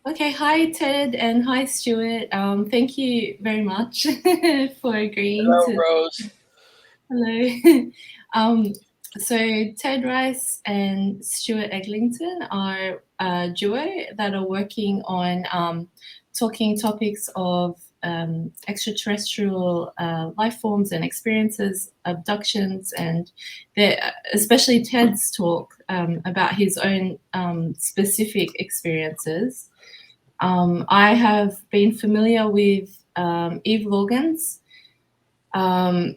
Okay, hi Ted and hi Stuart. Thank you very much for agreeing Hello, to. Rose. Hello. um, so Ted Rice and Stuart Eglington are a duo that are working on talking topics of extraterrestrial life forms and experiences, abductions, and especially Ted's talk about his own specific experiences. I have been familiar with Eve Logan's um,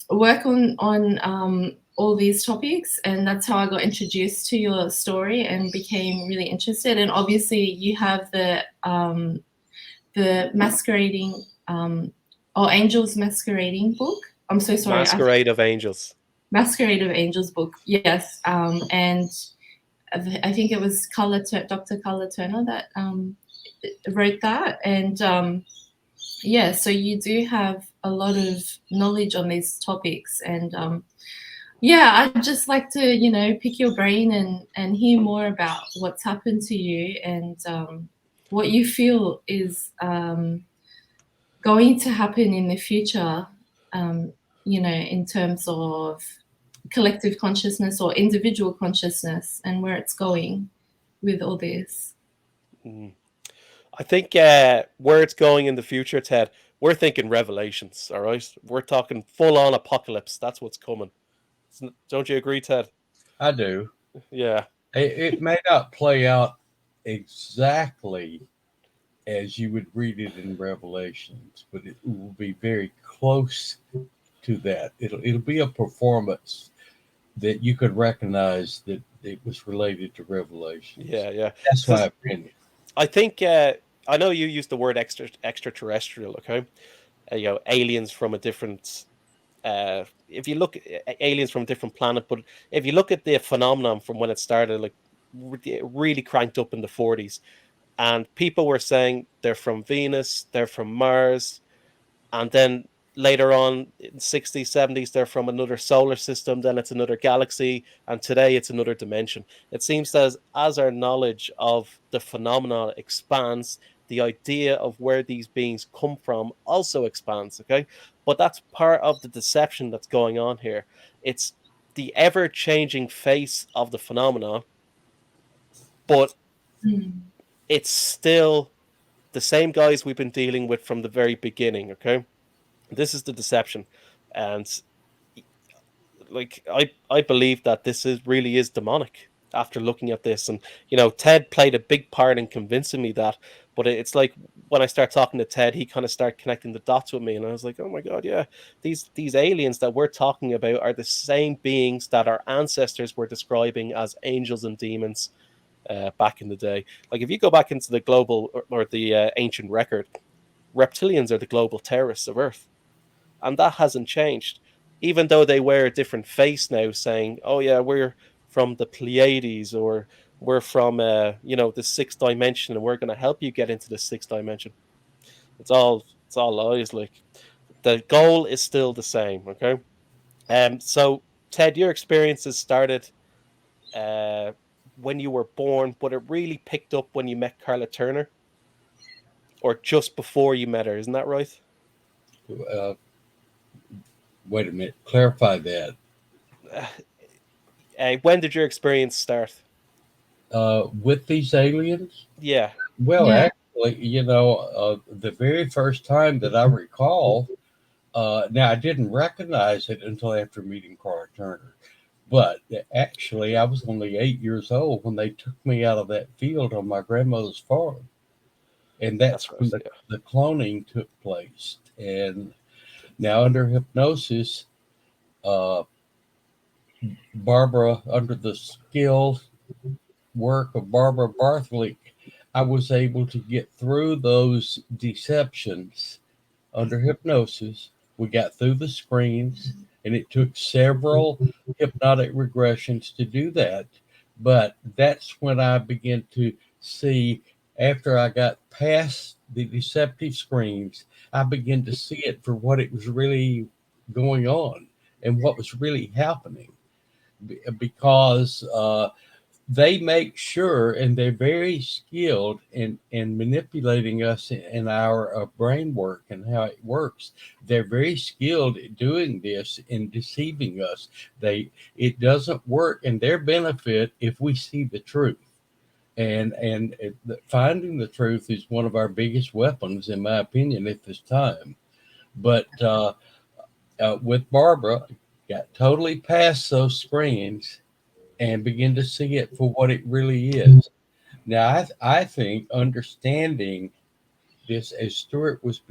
work on all these topics, and that's how I got introduced to your story and became really interested. And obviously, you have the masquerading or angels masquerading book. I'm so sorry, Masquerade of Angels. Masquerade of Angels book. Yes, and I think it was Dr. Carla Turner that wrote that, and yeah, so you do have a lot of knowledge on these topics, and yeah, I'd just like to, pick your brain and hear more about what's happened to you and what you feel is going to happen in the future, in terms of collective consciousness or individual consciousness and where it's going with all this. Mm. I think where it's going in the future, Ted, we're thinking revelations, all right? We're talking full on apocalypse. That's what's coming. Don't you agree, Ted? I do. Yeah. It may not play out exactly as you would read it in Revelations, but it will be very close to that. It'll be a performance that you could recognize that it was related to Revelations. Yeah, yeah. That's So my opinion. I think I know you used the word extraterrestrial, okay? Aliens from a different if you look at aliens from a different planet, but if you look at the phenomenon from when it started, like it really cranked up in the 40s, and people were saying they're from Venus, they're from Mars, and then later on in 60s, 70s, they're from another solar system, then it's another galaxy, and today it's another dimension. It seems that as our knowledge of the phenomenon expands, the idea of where these beings come from also expands, okay? But that's part of the deception that's going on here. It's the ever changing face of the phenomenon, but Mm. it's still the same guys we've been dealing with from the very beginning, okay? This is the deception. And like I believe that this is really is demonic after looking at this. And Ted played a big part in convincing me that, but it's like when I start talking to Ted, he kind of started connecting the dots with me, and I was like, oh my god, yeah, these aliens that we're talking about are the same beings that our ancestors were describing as angels and demons back in the day. Like if you go back into the global or the ancient record, reptilians are the global terrorists of Earth, and that hasn't changed. Even though they wear a different face now, saying, "Oh yeah, we're from the Pleiades," or "We're from the sixth dimension, and we're going to help you get into the sixth dimension." It's all lies. Like the goal is still the same. Okay. So Ted, your experiences started uh when you were born, but it really picked up when you met Carla Turner, or just before you met her. Isn't that right? Uh, Wait a minute. Clarify that. When did your experience start? With these aliens? Yeah. Well, Yeah. actually, the very first time that I recall, now I didn't recognize it until after meeting Carla Turner. But actually, I was only 8 years old when they took me out of that field on my grandmother's farm. And that's That's when right. Yeah. the cloning took place. And now, under hypnosis, uh, Barbara, under the skilled work of Barbara Barthlick, I was able to get through those deceptions under hypnosis. We got through the screens, and it took several hypnotic regressions to do that. But that's when I began to see, after I got past the deceptive screens, I began to see it for what it was really going on and what was really happening. Because they make sure, and they're very skilled in manipulating us in our brain work and how it works. They're very skilled at doing this and deceiving us. It doesn't work in their benefit if we see the truth. Finding the truth is one of our biggest weapons, in my opinion, at this time. But with Barbara, got totally past those screens and begin to see it for what it really is. Now, I think understanding this, as Stuart was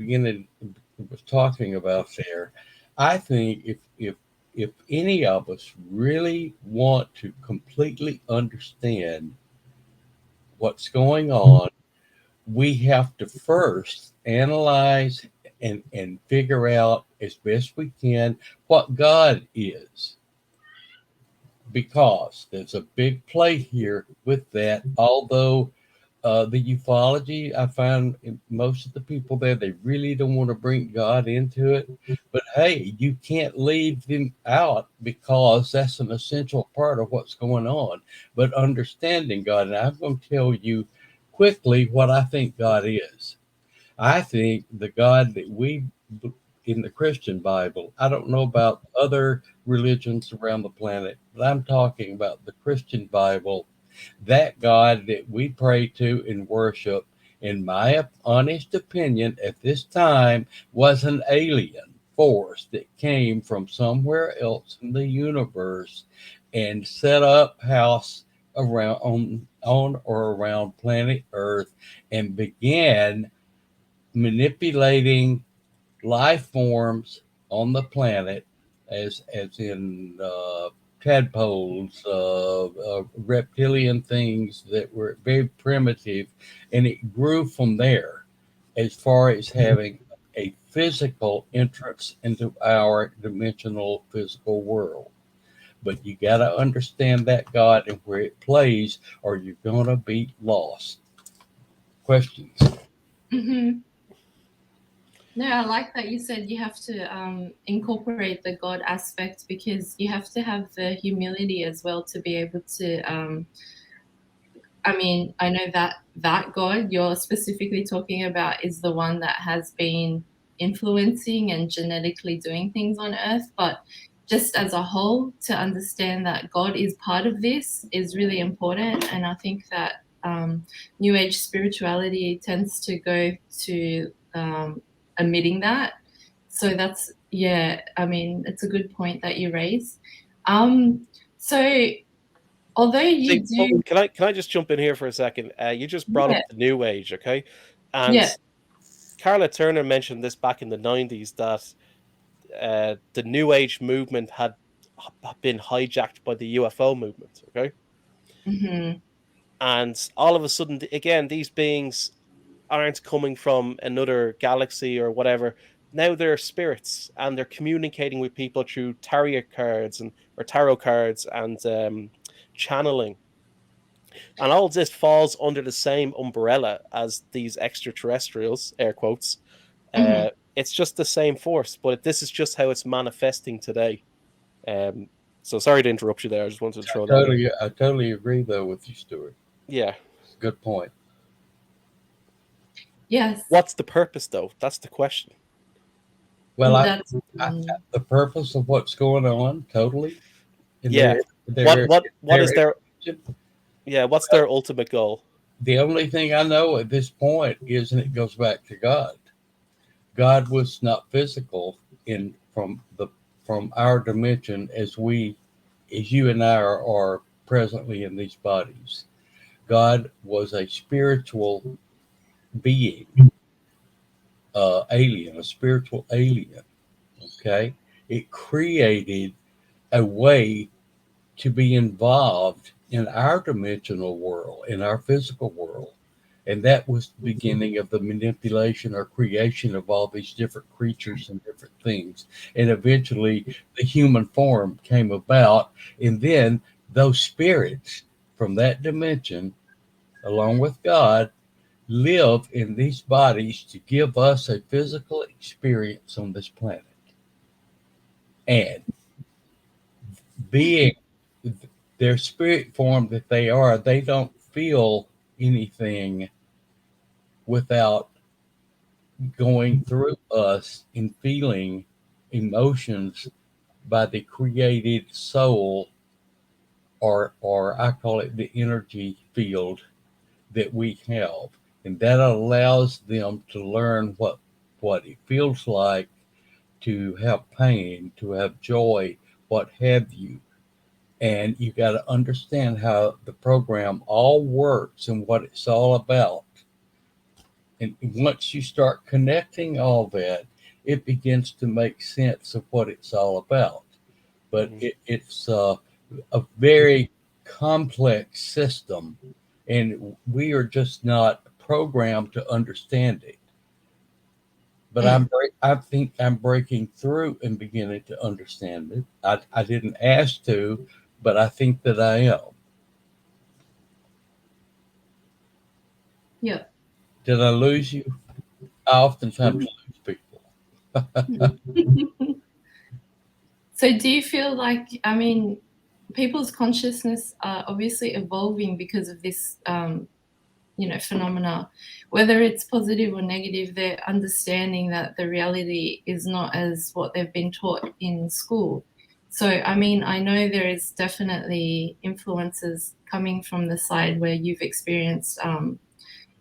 talking about there, I think if any of us really want to completely understand what's going on, we have to first analyze and figure out as best we can what God is, because there's a big play here with that. Although the ufology, I find most of the people there, they really don't want to bring God into it. But hey, you can't leave them out because that's an essential part of what's going on. But understanding God, and I'm going to tell you quickly what I think God is. I think the God that we in the Christian Bible, I don't know about other religions around the planet, but I'm talking about the Christian Bible. That God that we pray to and worship, in my honest opinion, at this time, was an alien force that came from somewhere else in the universe and set up house around on or around planet Earth and began manipulating life forms on the planet, as in tadpoles, reptilian things that were very primitive, and it grew from there as far as having a physical entrance into our dimensional physical world. But you got to understand that God and where it plays, or you're going to be lost. Questions? Hmm. No, I like that you said you have to incorporate the God aspect, because you have to have the humility as well to be able to. I mean, I know that that God you're specifically talking about is the one that has been influencing and genetically doing things on Earth, but just as a whole, to understand that God is part of this is really important. And I think that New Age spirituality tends to go to omitting that. So that's, yeah, I mean, it's a good point that you raise. So although See, you well, do, can I just jump in here for a second? You just brought yeah, up the New Age, okay? And yeah. Carla Turner mentioned this back in the 90s that the New Age movement had been hijacked by the UFO movement, okay? Hmm. And all of a sudden, again, these beings aren't coming from another galaxy or whatever. Now they're spirits and they're communicating with people through tarot cards and channeling. And all this falls under the same umbrella as these extraterrestrials, air quotes. Hmm. It's just the same force, but this is just how it's manifesting today. Um, so sorry to interrupt you there. I just wanted to throw that in. I totally agree though with you, Stuart. Yeah. Good point. Yes, What's the purpose, though? That's the question. Well, that's I the purpose of what's going on totally in Yeah. their What is their interaction. yeah? What's their ultimate goal? The only thing I know at this point is, and it goes back to God. God was not physical in from our dimension as you and I are presently in these bodies. God was a spiritual being, alien, a spiritual alien. Okay, it created a way to be involved in our dimensional world, in our physical world. And that was the beginning of the manipulation or creation of all these different creatures and different things. And eventually the human form came about. And then those spirits from that dimension, along with God, live in these bodies to give us a physical experience on this planet. And being their spirit form that they are, they don't feel anything without going through us and feeling emotions by the created soul, or I call it the energy field that we have. And that allows them to learn what it feels like to have pain, to have joy, what have you. And you got to understand how the program all works and what it's all about. And once you start connecting all that, it begins to make sense of what it's all about. But Mhm. it's a very complex system, and we are just not programmed to understand it. But Mm. I think I'm breaking through and beginning to understand it. I didn't ask to, but I think that I am. Yeah. Did I lose you? I oftentimes lose people. So do you feel like, I mean, people's consciousness are obviously evolving because of this, phenomena, whether it's positive or negative, they're understanding that the reality is not as what they've been taught in school. So, I mean, I know there is definitely influences coming from the side where you've experienced,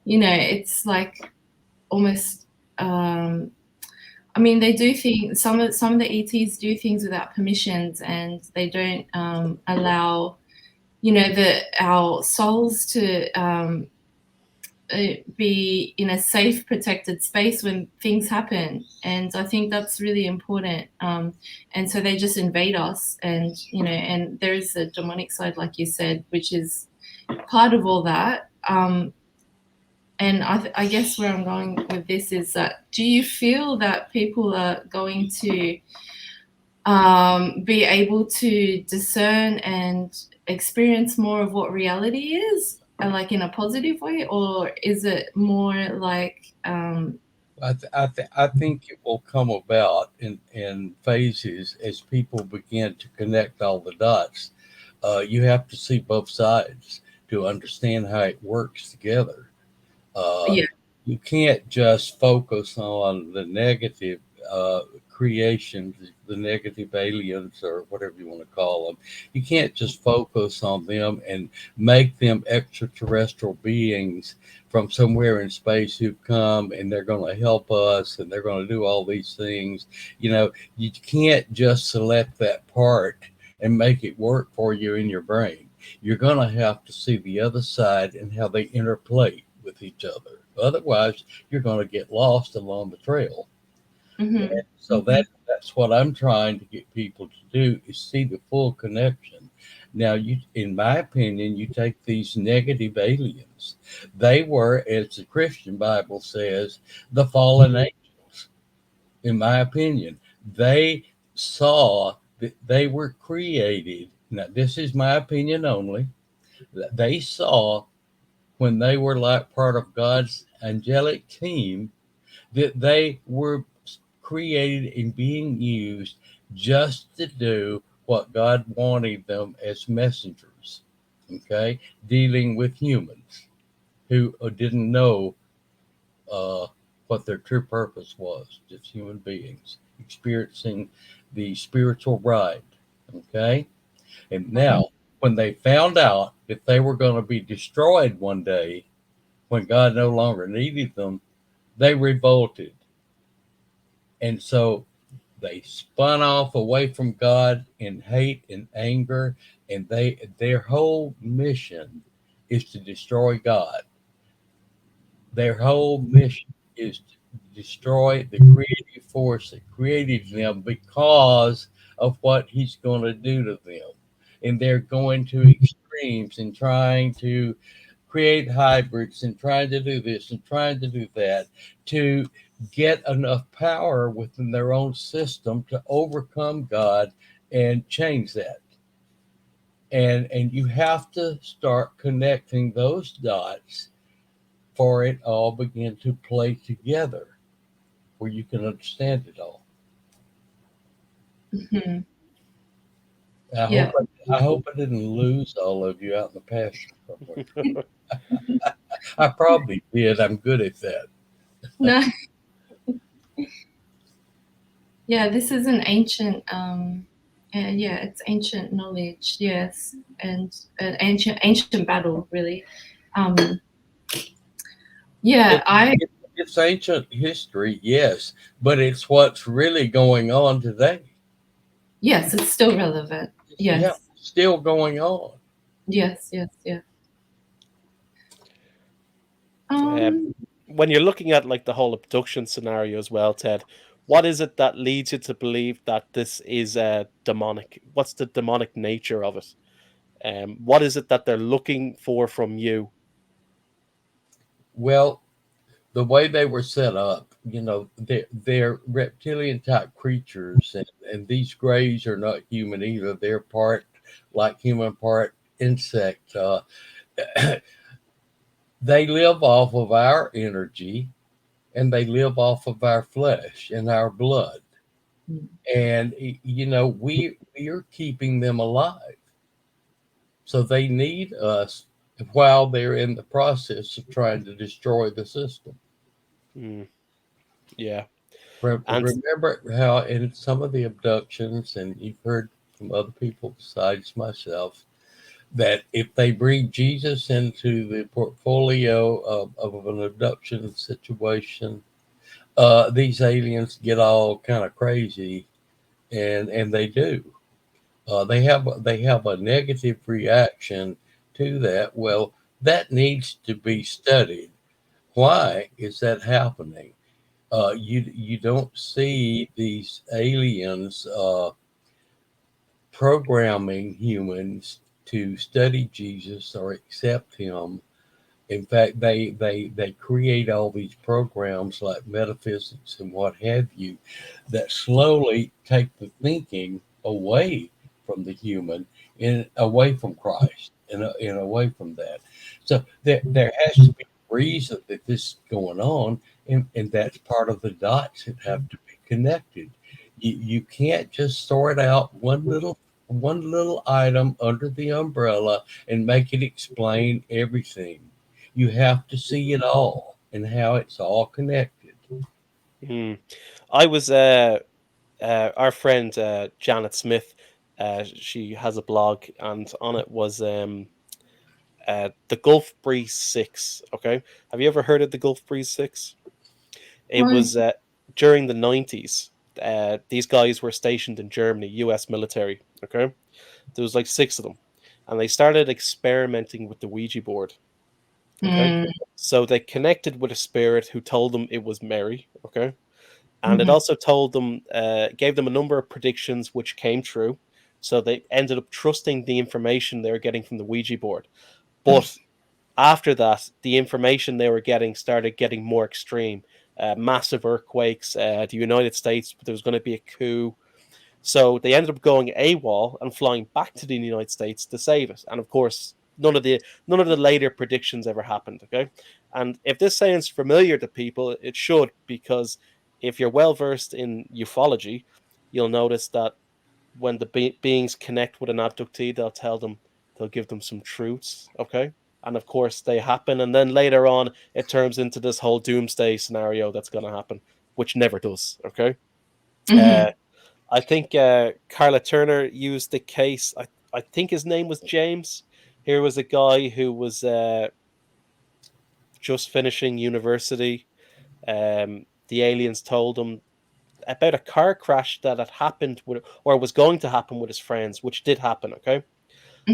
it's like almost, I mean, they do things. Some of the ETs do things without permissions, and they don't allow, our souls to be in a safe, protected space when things happen. And I think that's really important. And so they just invade us, and there is a demonic side, like you said, which is part of all that. And I guess where I'm going with this is that, do you feel that people are going to be able to discern and experience more of what reality is, like in a positive way, or is it more like, I think it will come about in phases as people begin to connect all the dots. You have to see both sides to understand how it works together. Uh, yeah, you can't just focus on the negative creations, the negative aliens, or whatever you want to call them. You can't just focus on them and make them extraterrestrial beings from somewhere in space who come and they're going to help us and they're going to do all these things. You can't just select that part and make it work for you in your brain. You're going to have to see the other side and how they interplay with each other. Otherwise, you're going to get lost along the trail. mm-hmm, And so mm-hmm, that's what I'm trying to get people to do is see the full connection. Now, in my opinion, you take these negative aliens. They were, as the Christian Bible says, the fallen angels. In my opinion, they saw that they were created. Now, this is my opinion only. They saw when they were like part of God's angelic team that they were created and being used just to do what God wanted them as messengers, okay, dealing with humans who didn't know uh, what their true purpose was, just human beings experiencing the spiritual ride, okay. And mm-hmm. now, when they found out that they were going to be destroyed one day, when God no longer needed them, they revolted. And so they spun off away from God in hate and anger, and their whole mission is to destroy God. Their whole mission is to destroy the creative force that created them because of what he's going to do to them. And they're going to extremes and trying to create hybrids and trying to do this and trying to do that to get enough power within their own system to overcome God and change that. And you have to start connecting those dots for it all begin to play together where you can understand it all. Mm-hmm. Yeah. I hope I didn't lose all of you out in the pasture somewhere. I probably did. I'm good at that. No. Yeah, this is an ancient, yeah, it's ancient knowledge, yes, and an ancient battle, really. Um, yeah, It, it's ancient history, yes, but it's what's really going on today. yes, it's still relevant. Yeah, Yes, still going on. yes, yes, yes. Um, Um, when you're looking at like the whole abduction scenario as well, Ted, what is it that leads you to believe that this is demonic? What's the demonic nature of it? What is it that they're looking for from you? Well, the way they were set up, they're reptilian type creatures, and these grays are not human either. They're part like human, part insect. They live off of our energy, and they live off of our flesh and our blood. And we are keeping them alive, so they need us while they're in the process of trying to destroy the system. Mm, yeah, and Remember how in some of the abductions, and you've heard from other people besides myself, that if they bring Jesus into the portfolio of an abduction situation, these aliens get all kind of crazy, and they do. They have a negative reaction to that. Well, that needs to be studied. Why is that happening? You don't see these aliens programming humans to study Jesus or accept him. In fact, they create all these programs like metaphysics and what have you that slowly take the thinking away from the human and away from Christ and away from that. So there has to be a reason that this is going on, and that's part of the dots that have to be connected. You can't just sort out one little item under the umbrella and make it explain everything. You have to see it all and how it's all connected. mm, I was our friend Janet Smith. She has a blog, and on it was the Gulf Breeze 6. Okay, have you ever heard of the Gulf Breeze 6? It no. was during the 90s. These guys were stationed in Germany, US military. Okay, there was like six of them, and they started experimenting with the Ouija board. Okay, Mm, so they connected with a spirit who told them it was Mary. Okay, and it mhm, also told them, gave them a number of predictions which came true. So they ended up trusting the information they were getting from the Ouija board. mm, But after that, the information they were getting started getting more extreme. Massive earthquakes. The United States, there was going to be a coup. So they ended up going AWOL and flying back to the United States to save it. And of course, none of the later predictions ever happened. Okay, and if this sounds familiar to people, it should, because if you're well versed in ufology, you'll notice that when the beings connect with an abductee, they'll give them some truths. Okay, and of course they happen, and then later on it turns into this whole doomsday scenario that's going to happen, which never does. Okay. mhm, Uh, I think Carla Turner used the case. I think his name was James. Here was a guy who was just finishing university. The aliens told him about a car crash that had happened with, or was going to happen with his friends, which did happen. Okay,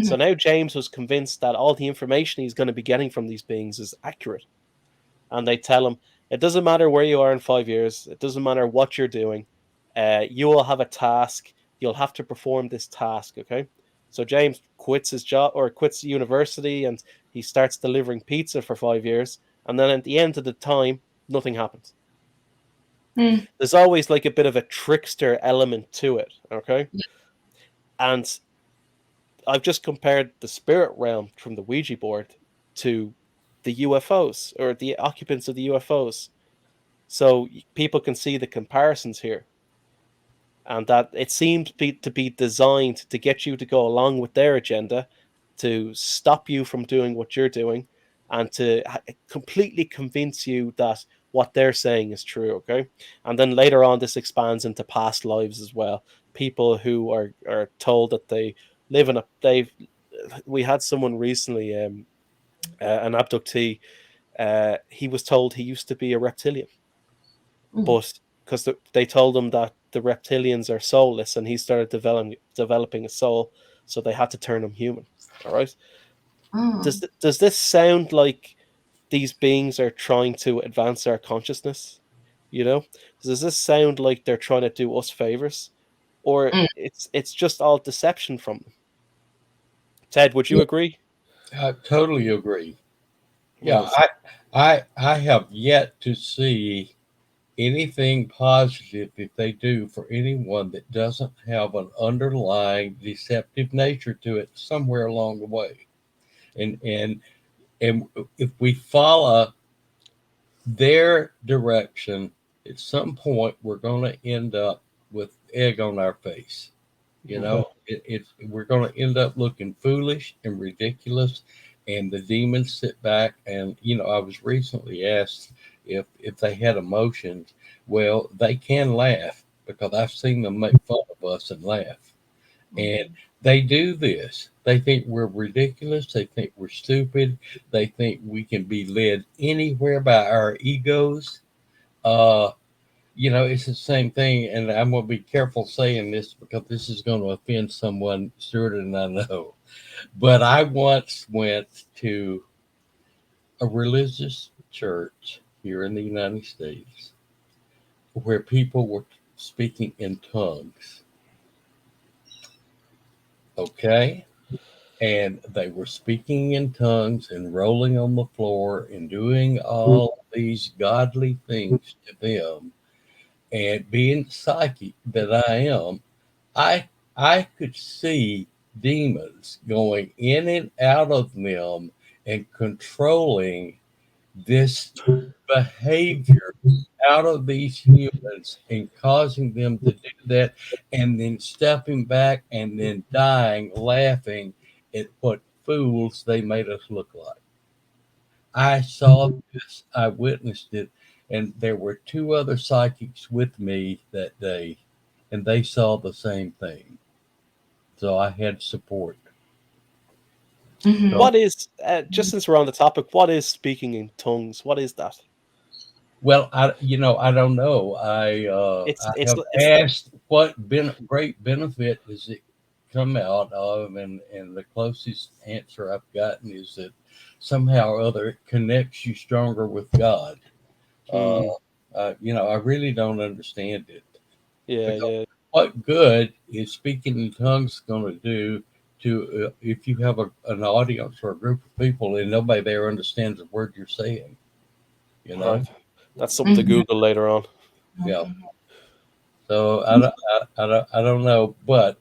so mhm, now James was convinced that all the information he's going to be getting from these beings is accurate, and they tell him it doesn't matter where you are in 5 years, it doesn't matter what you're doing, you will have a task, you'll have to perform this task. Okay, so James quits his job or quits university, and he starts delivering pizza for 5 years, and then at the end of the time nothing happens. mm. There's always like a bit of a trickster element to it. Okay, Yeah. and I've just compared the spirit realm from the Ouija board to the UFOs, or the occupants of the UFOs. So people can see the comparisons here. and that it seems to be designed to get you to go along with their agenda, to stop you from doing what you're doing, and to completely convince you that what they're saying is true. Okay, and then later on, this expands into past lives as well. People who are told that they live in a they've. We had someone recently, an abductee. He was told he used to be a reptilian, Mm. but because they told him that the reptilians are soulless, and he started developing a soul, so they had to turn him human. All right. Oh. Does this sound like these beings are trying to advance our consciousness? You know, does this sound like they're trying to do us favors, or Mm. it's just all deception from them? Ted, would you Yeah, agree? I totally agree. Yeah, Rose. I have yet to see anything positive that they do for anyone that doesn't have an underlying deceptive nature to it somewhere along the way. And and and if we follow their direction, at some point we're going to end up with egg on our face. You Mhm. know, we're going to end up looking foolish and ridiculous, and the demons sit back. And I was recently asked if they had emotions. Well, they can laugh because I've seen them make fun of us and laugh. And Mhm. they do this. They think we're ridiculous. They think we're stupid. They think we can be led anywhere by our egos. Uh, it's the same thing, and I'm going to be careful saying this because this is going to offend someone, Stuart, and I know. But I once went to a religious church here in the United States where people were speaking in tongues. Okay? And they were speaking in tongues and rolling on the floor and doing all these godly things to them. And being psychic that I am, I I could see demons going in and out of them and controlling this behavior out of these humans and causing them to do that, and then stepping back and then dying laughing at what fools they made us look like. I saw this, I witnessed it, and there were two other psychics with me that day, and they saw the same thing. So I had support. So, Mhm. What is just since we're on the topic? What is speaking in tongues? What is that? well, I don't know. It's I it's have it's asked what great benefit does it come out of, and the closest answer I've gotten is that somehow or other it connects you stronger with God. Uh, hmm, I really don't understand it. yeah, Because yeah. what good is speaking in tongues going to do to if you have an audience or a group of people and nobody there understands the word you're saying? You All right, know, that's something to Mhm. Google later on. yeah. Mhm. So I don't know, but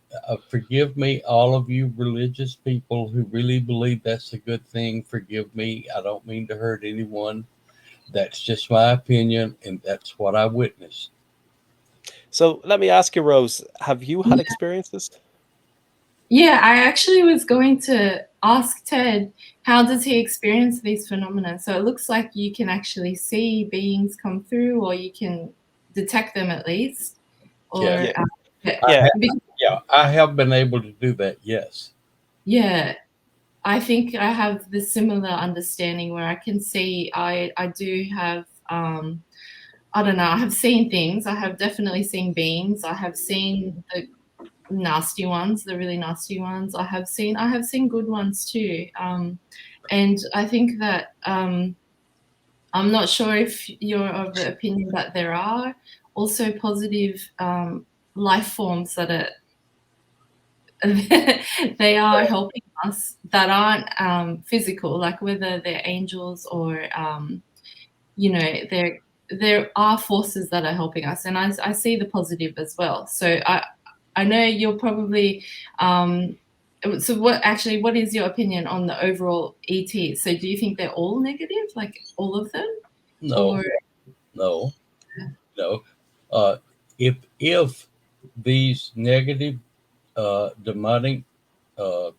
forgive me, all of you religious people who really believe that's a good thing. Forgive me. I don't mean to hurt anyone. That's just my opinion, and that's what I witnessed. So let me ask you, Rose, have you had experiences? Yeah, I actually was going to ask Ted, how does he experience these phenomena? So it looks like you can actually see beings come through, or you can detect them at least, Yeah, or Yeah, yeah, I yeah. have. because, Yeah, I have been able to do that. Yes. yeah, I think I have the similar understanding where I can see. I do have. I don't know. I have seen things. I have definitely seen beings. I have seen the nasty ones, the really nasty ones. I have seen good ones too. And I think that I'm not sure if you're of the opinion that there are also positive life forms that are they are helping us that aren't physical, like whether they're angels or you know, there are forces that are helping us, and I see the positive as well. So I know you're probably so what is your opinion on the overall ET? So do you think they're all negative, like all of them, No, or no, no. Uh, if these negative, demonic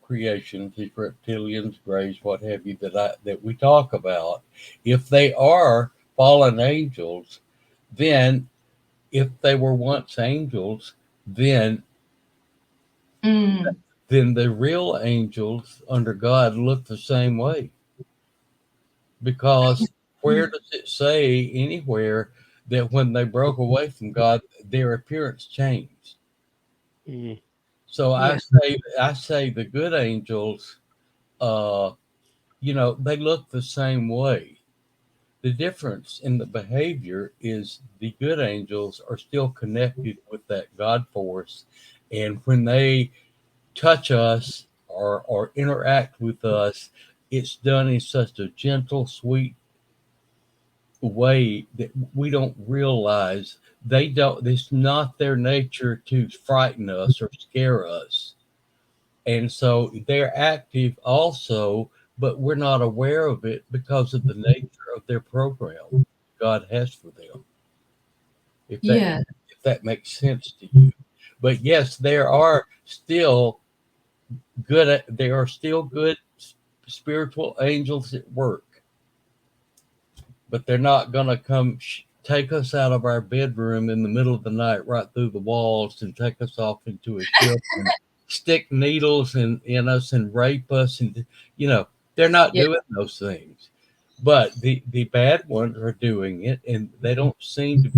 creations, these reptilians, greys, what have you, that we talk about, if they are fallen angels, then if they were once angels, then Mm, the real angels under God look the same way. Because where mm, does it say anywhere that when they broke away from God, their appearance changed? Mm, So yeah, I say the good angels, uh, they look the same way. The difference in the behavior is the good angels are still connected with that God force, and when they touch us or interact with us, it's done in such a gentle, sweet way that we don't realize they don't. It's not their nature to frighten us or scare us, and so they're active also, but we're not aware of it because of the nature of their program God has for them. If that yeah, if that makes sense to you, but yes, there are still good spiritual angels at work, but they're not going to come take us out of our bedroom in the middle of the night right through the walls and take us off into a ship and stick needles in us and rape us, and they're not yeah, doing those things. But the bad ones are doing it, and they don't seem to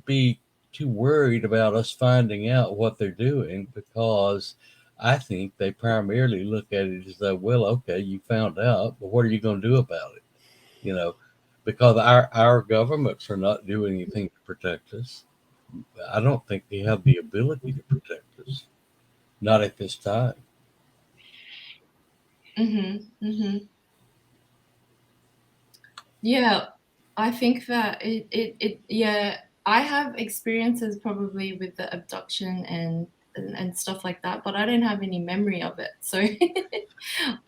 be too worried about us finding out what they're doing, because I think they primarily look at it as though, well, okay, you found out, but what are you going to do about it? You know, because our governments are not doing anything to protect us. I don't think they have the ability to protect us, not at this time. mm-hmm. Yeah, I think that yeah, I have experiences probably with the abduction and stuff like that, but I don't have any memory of it. So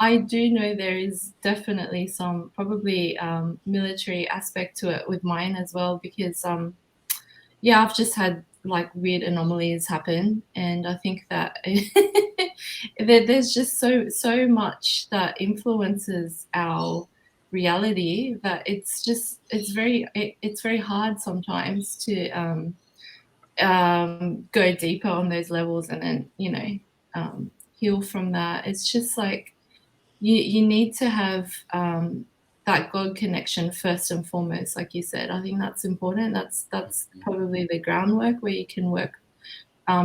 I do know there is definitely some probably military aspect to it with mine as well, because yeah, I've just had like weird anomalies happen, and I think that there's just so much that influences our reality that it's very hard sometimes to go deeper on those levels and then heal from that. It's just like you need to have that God connection first and foremost, like you said. I think that's important. That's probably the groundwork where you can work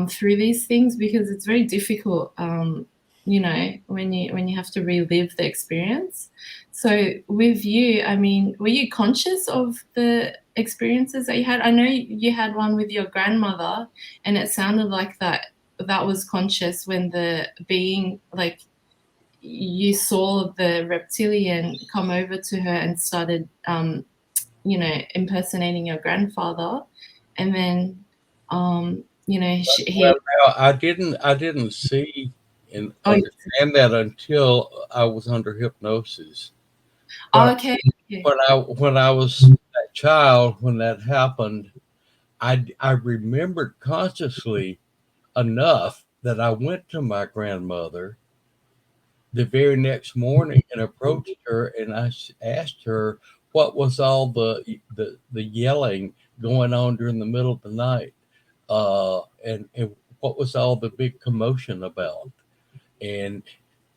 through these things, because it's very difficult. When you have to relive the experience. So with you, I mean, were you conscious of the experiences that you had? I know you had one with your grandmother, and it sounded like that was conscious when the being like you saw the reptilian come over to her and started, impersonating your grandfather, and then, he. Well, now, I didn't see and Oh, understand that until I was under hypnosis. When okay, okay. when I was that child, when that happened, I remembered consciously enough that I went to my grandmother the very next morning and approached her, and asked her what was all the yelling going on during the middle of the night, and what was all the big commotion about. And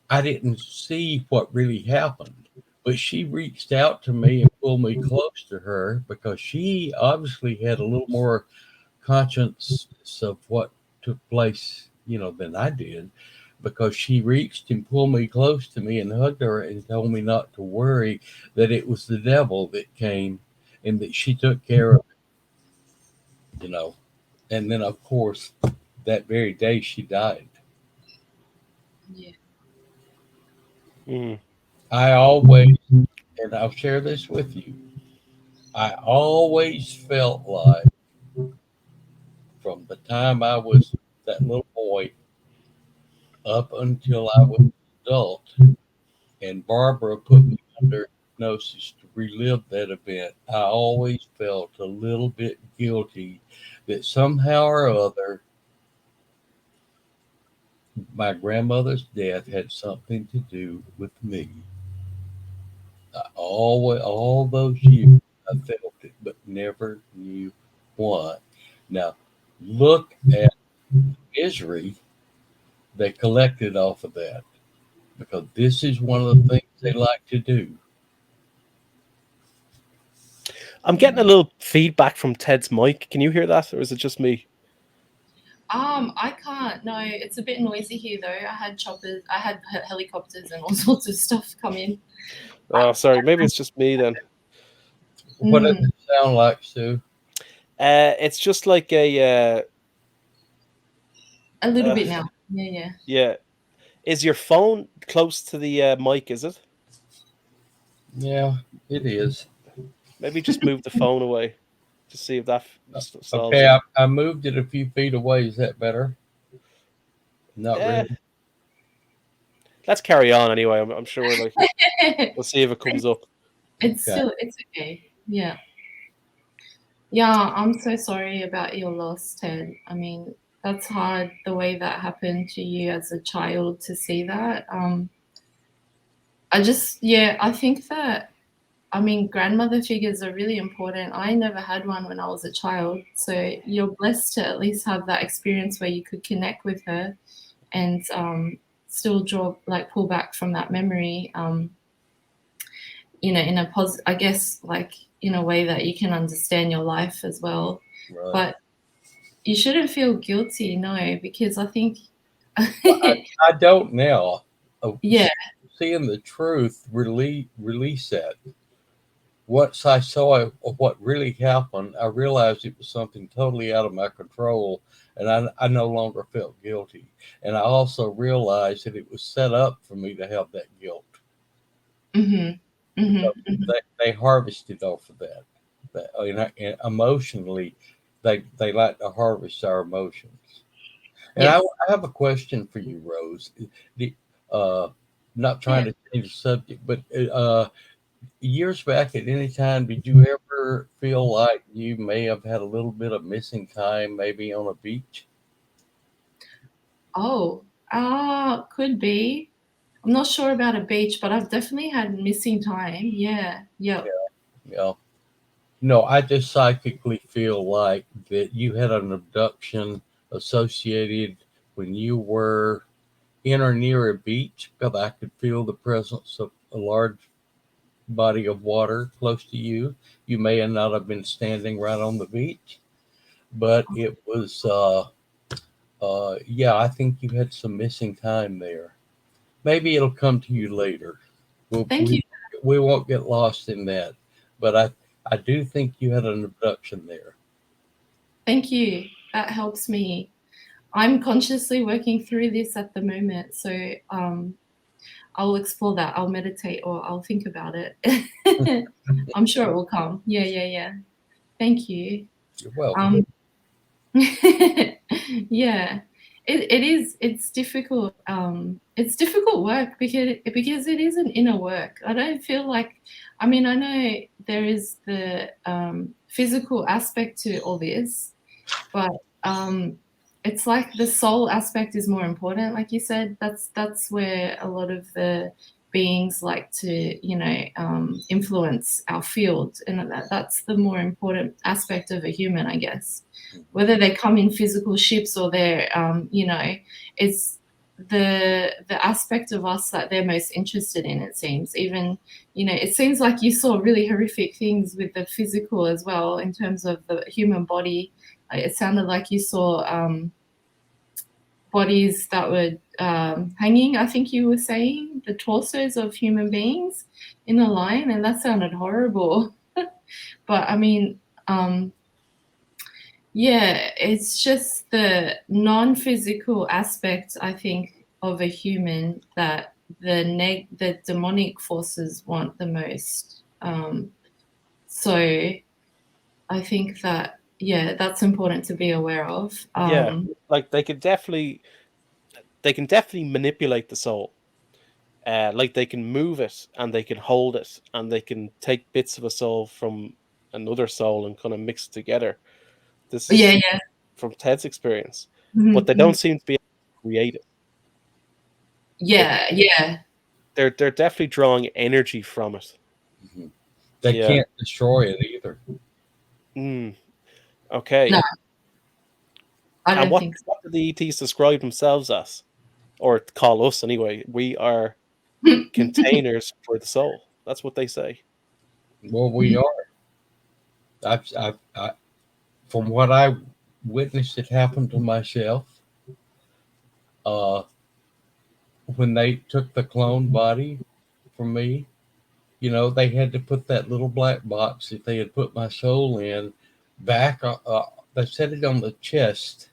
I didn't see what really happened, but she reached out to me and pulled me close to her, because she obviously had a little more conscience of what took place, than I did, because she reached and pulled me close to me and hugged her and told me not to worry, that it was the devil that came and that she took care of it. And then, of course, that very day she died. Yeah. mm, I always, and I'll share this with you, I always felt like, from the time I was that little boy up until I was an adult, and Barbara put me under hypnosis to relived that event, I always felt a little bit guilty that somehow or other my grandmother's death had something to do with me. All those years, I felt it, but never knew why. Now, look at misery they collected off of that, because this is one of the things they like to do. I'm getting a little feedback from Ted's mic. Can you hear that, or is it just me? I can't. No, it's a bit noisy here though. I had choppers, I had helicopters and all sorts of stuff come in. Oh, sorry. Maybe it's just me then. What does it sound like, Sue? It's just like A little uh bit now. Yeah, yeah. yeah. Is your phone close to the mic? Is it? Yeah, it is. Maybe just move the phone away. Just see if that solves Okay, it. I moved it a few feet away. Is that better? Not Eh, really. let's carry on anyway. I'm sure. Like we'll see if it comes up. Okay. It's okay. Yeah. Yeah, I'm so sorry about your loss, Ted. I mean, that's hard the way that happened to you as a child to see that. Yeah, I think that, I mean, grandmother figures are really important. I never had one when I was a child. So you're blessed to at least have that experience where you could connect with her and still pull back from that memory, in a I guess, like, in a way that you can understand your life as well. Right. But you shouldn't feel guilty, no, because I think, I don't now. yeah, Seeing the truth release that. Once I saw what really happened, I realized it was something totally out of my control, and I no longer felt guilty. And I also realized that it was set up for me to have that guilt. hmm Because hmm they harvested off of that. And emotionally, they like to harvest our emotions. And yes. I have a question for you, Rose. The, uh, Not trying Yeah. to change the subject, but years back, at any time, did you ever feel like you may have had a little bit of missing time, maybe on a beach? Oh, could be. I'm not sure about a beach, but I've definitely had missing time. Yeah. Yep. Yeah. No, I just psychically feel like that you had an abduction associated when you were in or near a beach, because I could feel the presence of a large body of water close to you. You may have not have been standing right on the beach, but it was, yeah, I think you had some missing time there. Maybe it'll come to you later. We'll, Thank you. we we won't get lost in that, but I do think you had an abduction there. Thank you. That helps me. I'm consciously working through this at the moment, so I'll explore that. I'll meditate or I'll think about it. I'm sure it will come. Yeah, yeah, yeah. Thank you. You're welcome. Um, yeah, it's difficult. It's difficult work because it is an inner work. I don't feel like, I mean, I know there is the physical aspect to all this, but it's like the soul aspect is more important. Like you said, that's where a lot of the beings like to, influence our field, and that's the more important aspect of a human, I guess. Whether they come in physical ships or they're, it's the aspect of us that they're most interested in. It seems, even, it seems like you saw really horrific things with the physical as well in terms of the human body. It sounded like you saw bodies that were hanging. I think you were saying the torsos of human beings in a line, and that sounded horrible. But I mean, yeah, it's just the non-physical aspect, I think, of a human that the demonic forces want the most. So I think that, yeah, that's important to be aware of. Yeah, like they can definitely manipulate the soul. like they can move it and they can hold it and they can take bits of a soul from another soul and kind of mix it together. This Yeah, is yeah. from Ted's experience, but Mhm, they mhm. don't seem to be able to create it. Yeah, yeah. They're definitely drawing energy from it. Mhm. They Yeah. can't destroy it either. Mm, No, okay. I And don't think what do the ETs describe themselves as, or call us anyway? We are so. containers for the soul. That's what they say. Well, we are. From what I witnessed, it happened to myself. Uh, when they took the clone body from me, they had to put that little black box that they had put my soul in back. They set it on the chest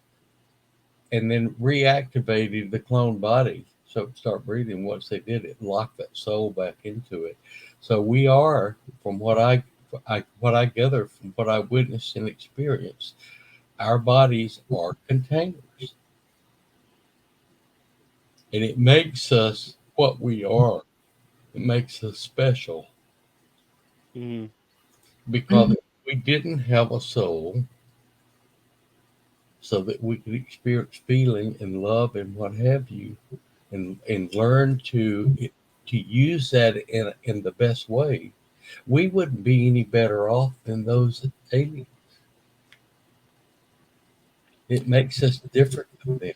and then reactivated the clone body so it would start breathing. Once they did it, locked that soul back into it. So we are, from what I gather from what I witnessed and experienced, our bodies are containers, and it makes us what we are. It makes us special Mm, because Mhm. if we didn't have a soul, so that we could experience feeling and love and what have you, and learn to use that in the best way, we wouldn't be any better off than those aliens. It makes us different than them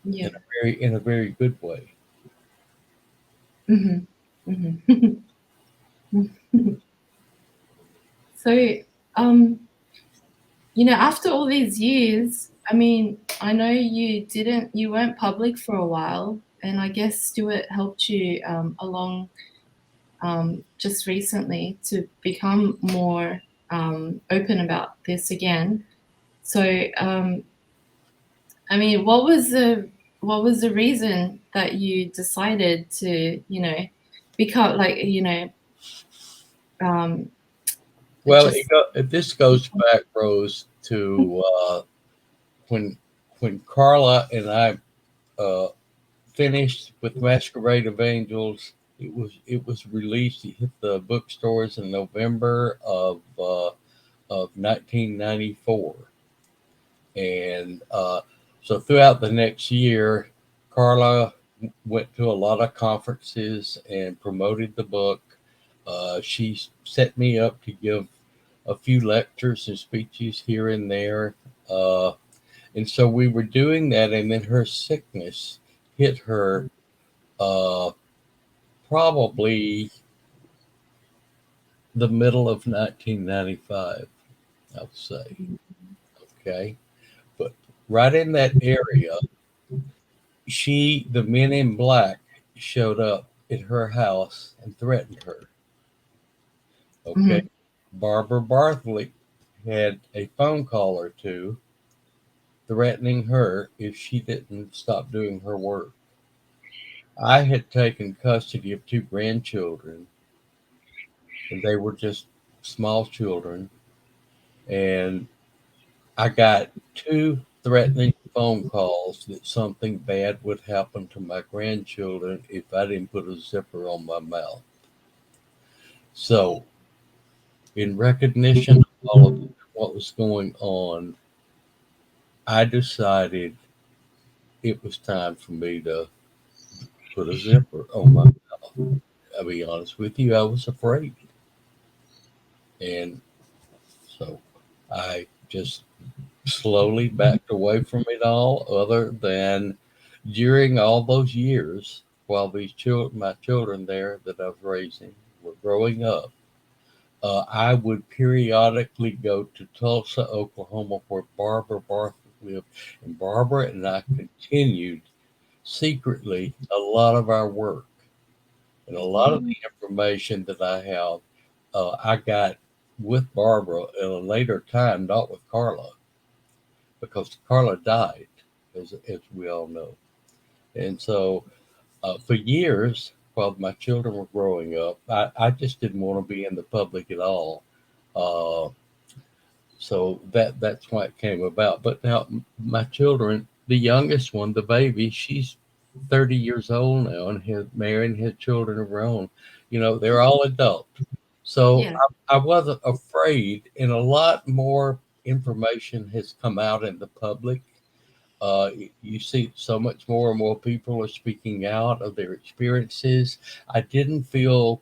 Yeah. in a very good way. Mhm, mhm. So, um, after all these years, I mean, I know you weren't public for a while, and I guess Stuart helped you along just recently to become more open about this again. So, I mean, what was the reason that you decided to, become like, um, Well, just this goes back, Rose, to when when Carla and I uh, finished with Masquerade of Angels. It was released. It hit the bookstores in November of 1994, and so throughout the next year, Carla went to a lot of conferences and promoted the book. She set me up to give a few lectures and speeches here and there. Uh, and so we were doing that, and then her sickness hit her uh, probably the middle of 1995, I would say. Okay. But right in that area, the men in black showed up at her house and threatened her. Okay. Mhm, Barbara Bartholic had a phone call or two threatening her if she didn't stop doing her work. I had taken custody of two grandchildren, and they were just small children. And I got two threatening phone calls that something bad would happen to my grandchildren if I didn't put a zipper on my mouth. So, in recognition of all of what was going on, I decided it was time for me to put a zipper on my mouth. I'll be honest with you, I was afraid. And so I just slowly backed away from it all, other than during all those years while my children there that I was raising were growing up. I would periodically go to Tulsa, Oklahoma, where Barbara Barth lived, and Barbara and I continued secretly a lot of our work. And a lot of mhm, the information that I have, I got with Barbara at a later time, not with Carla, because Carla died, as we all know. And so, for years, while my children were growing up, I just didn't want to be in the public at all. Uh, so that's why it came about. But now, my children, the youngest one, the baby, she's 30 years old now and has married and has children of her own. You know, they're all adult. So Yeah. I wasn't afraid, and a lot more information has come out in the public. You see so much more and more people are speaking out of their experiences. I didn't feel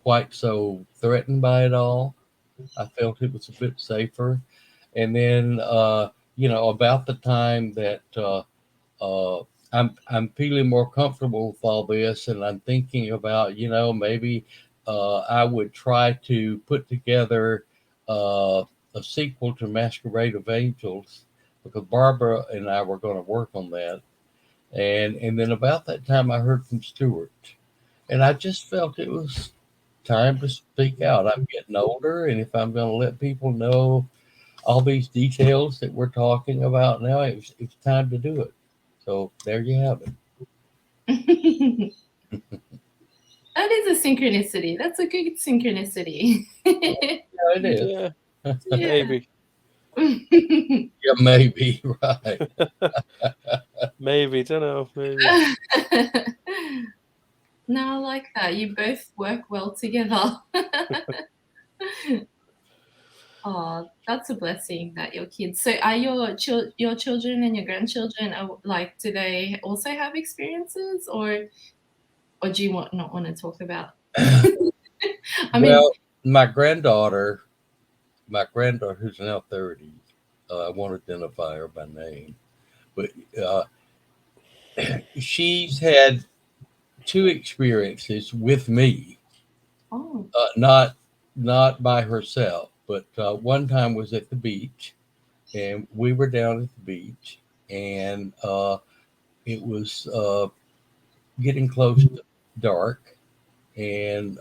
quite so threatened by it all. I felt it was a bit safer. And then, about the time that uh, I'm feeling more comfortable with all this, and I'm thinking about, maybe I would try to put together a sequel to Masquerade of Angels, because Barbara and I were going to work on that. And then about that time, I heard from Stuart, and I just felt it was time to speak out. I'm getting older, and if I'm going to let people know all these details that we're talking about now, it's time to do it. So there you have it. That is a synchronicity. That's a good synchronicity. Yeah, it is. Yeah, Yeah. maybe. Yeah, maybe right. Maybe, don't know, maybe. No, I like that. You both work well together. Oh, that's a blessing that your kids. So are your children and your grandchildren like, do they also have experiences, or do you not want to talk about? I mean, Well, my granddaughter, who's now 30, I won't identify her by name, but uh, she's had two experiences with me, oh, not by herself, but one time was at the beach, and we were down at the beach, and it was getting close to dark, and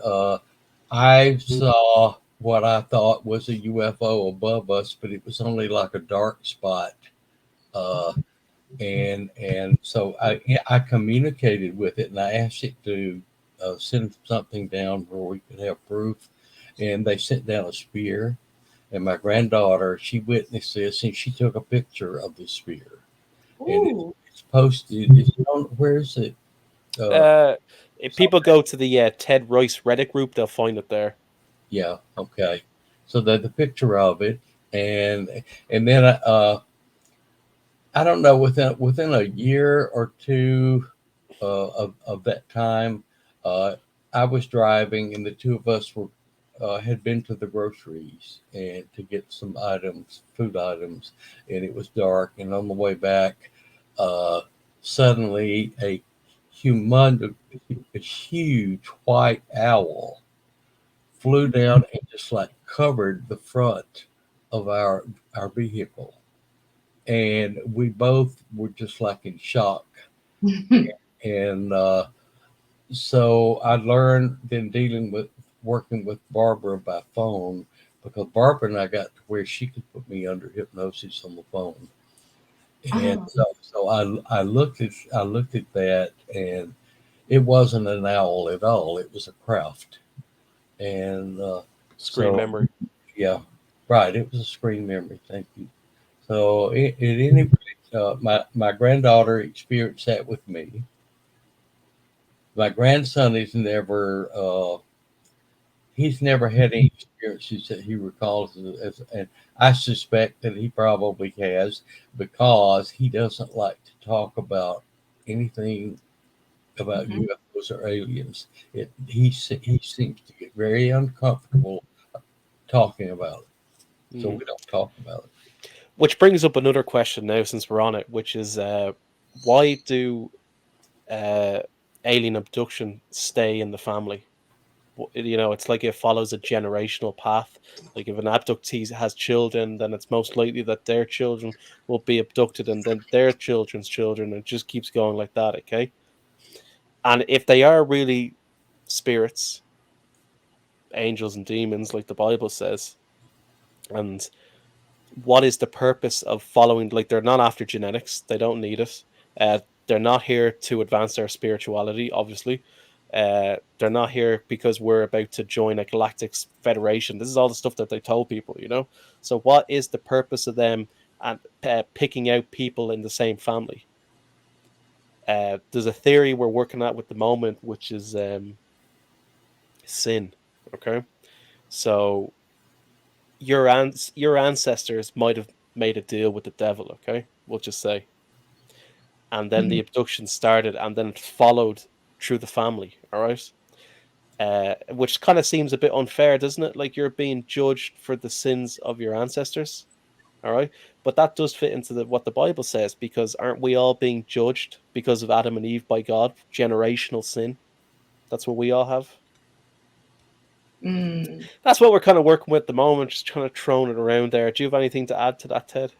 I saw what I thought was a UFO above us, but it was only like a dark spot. Uh, and so I communicated with it, and I asked it to send something down where we could have proof, and they sent down a spear. And my granddaughter, she witnessed this, and she took a picture of the spear, and ooh, it's posted. It's on, where is it? Uh, If it's on, people go to the Ted Rice Reddit group, they'll find it there. yeah, okay. So the picture of it, and then I don't know, within a year or two of that time, uh, I was driving, and the two of us were had been to the groceries and to get some items, food items, and it was dark. And on the way back, uh, suddenly humongous, a huge white owl flew down and just like covered the front of our vehicle, and we both were just like in shock. And so I learned then dealing with working with Barbara by phone, because Barbara and I got to where she could put me under hypnosis on the phone. And oh, so I looked at that, and it wasn't an owl at all. It was a craft. And Screen so memory. yeah, right. It was a screen memory. Thank you. So at any rate, my granddaughter experienced that with me. My grandson is never he's never had any experiences that he recalls and I suspect that he probably has, because he doesn't like to talk about anything about mhm. UFOs or aliens. He seems to get very uncomfortable talking about it, so Hmm. we don't talk about it. Which brings up another question now, since we're on it, which is why do uh, alien abduction stay in the family? It's like it follows a generational path. Like if an abductee has children, then it's most likely that their children will be abducted, and then their children's children, and it just keeps going like that. Okay, and if they are really spirits, angels, and demons, like the Bible says, and what is the purpose of following? Like, they're not after genetics, they don't need it. They're not here to advance their spirituality, obviously. They're not here because we're about to join a galactic federation. This is all the stuff that they told people. So what is the purpose of them and picking out people in the same family? There's a theory we're working at with the moment, which is sin. Okay, so your ancestors might have made a deal with the devil. Okay, we'll just say, and then the Mhm. abduction started, and then it followed through the family. All right, which kind of seems a bit unfair, doesn't it? Like you're being judged for the sins of your ancestors. All right, but that does fit into what the Bible says, because aren't we all being judged because of Adam and Eve by God? Generational sin. That's what we all have. Mm. That's what we're kind of working with at the moment, just kind of throwing it around there. Do you have anything to add to that, Ted?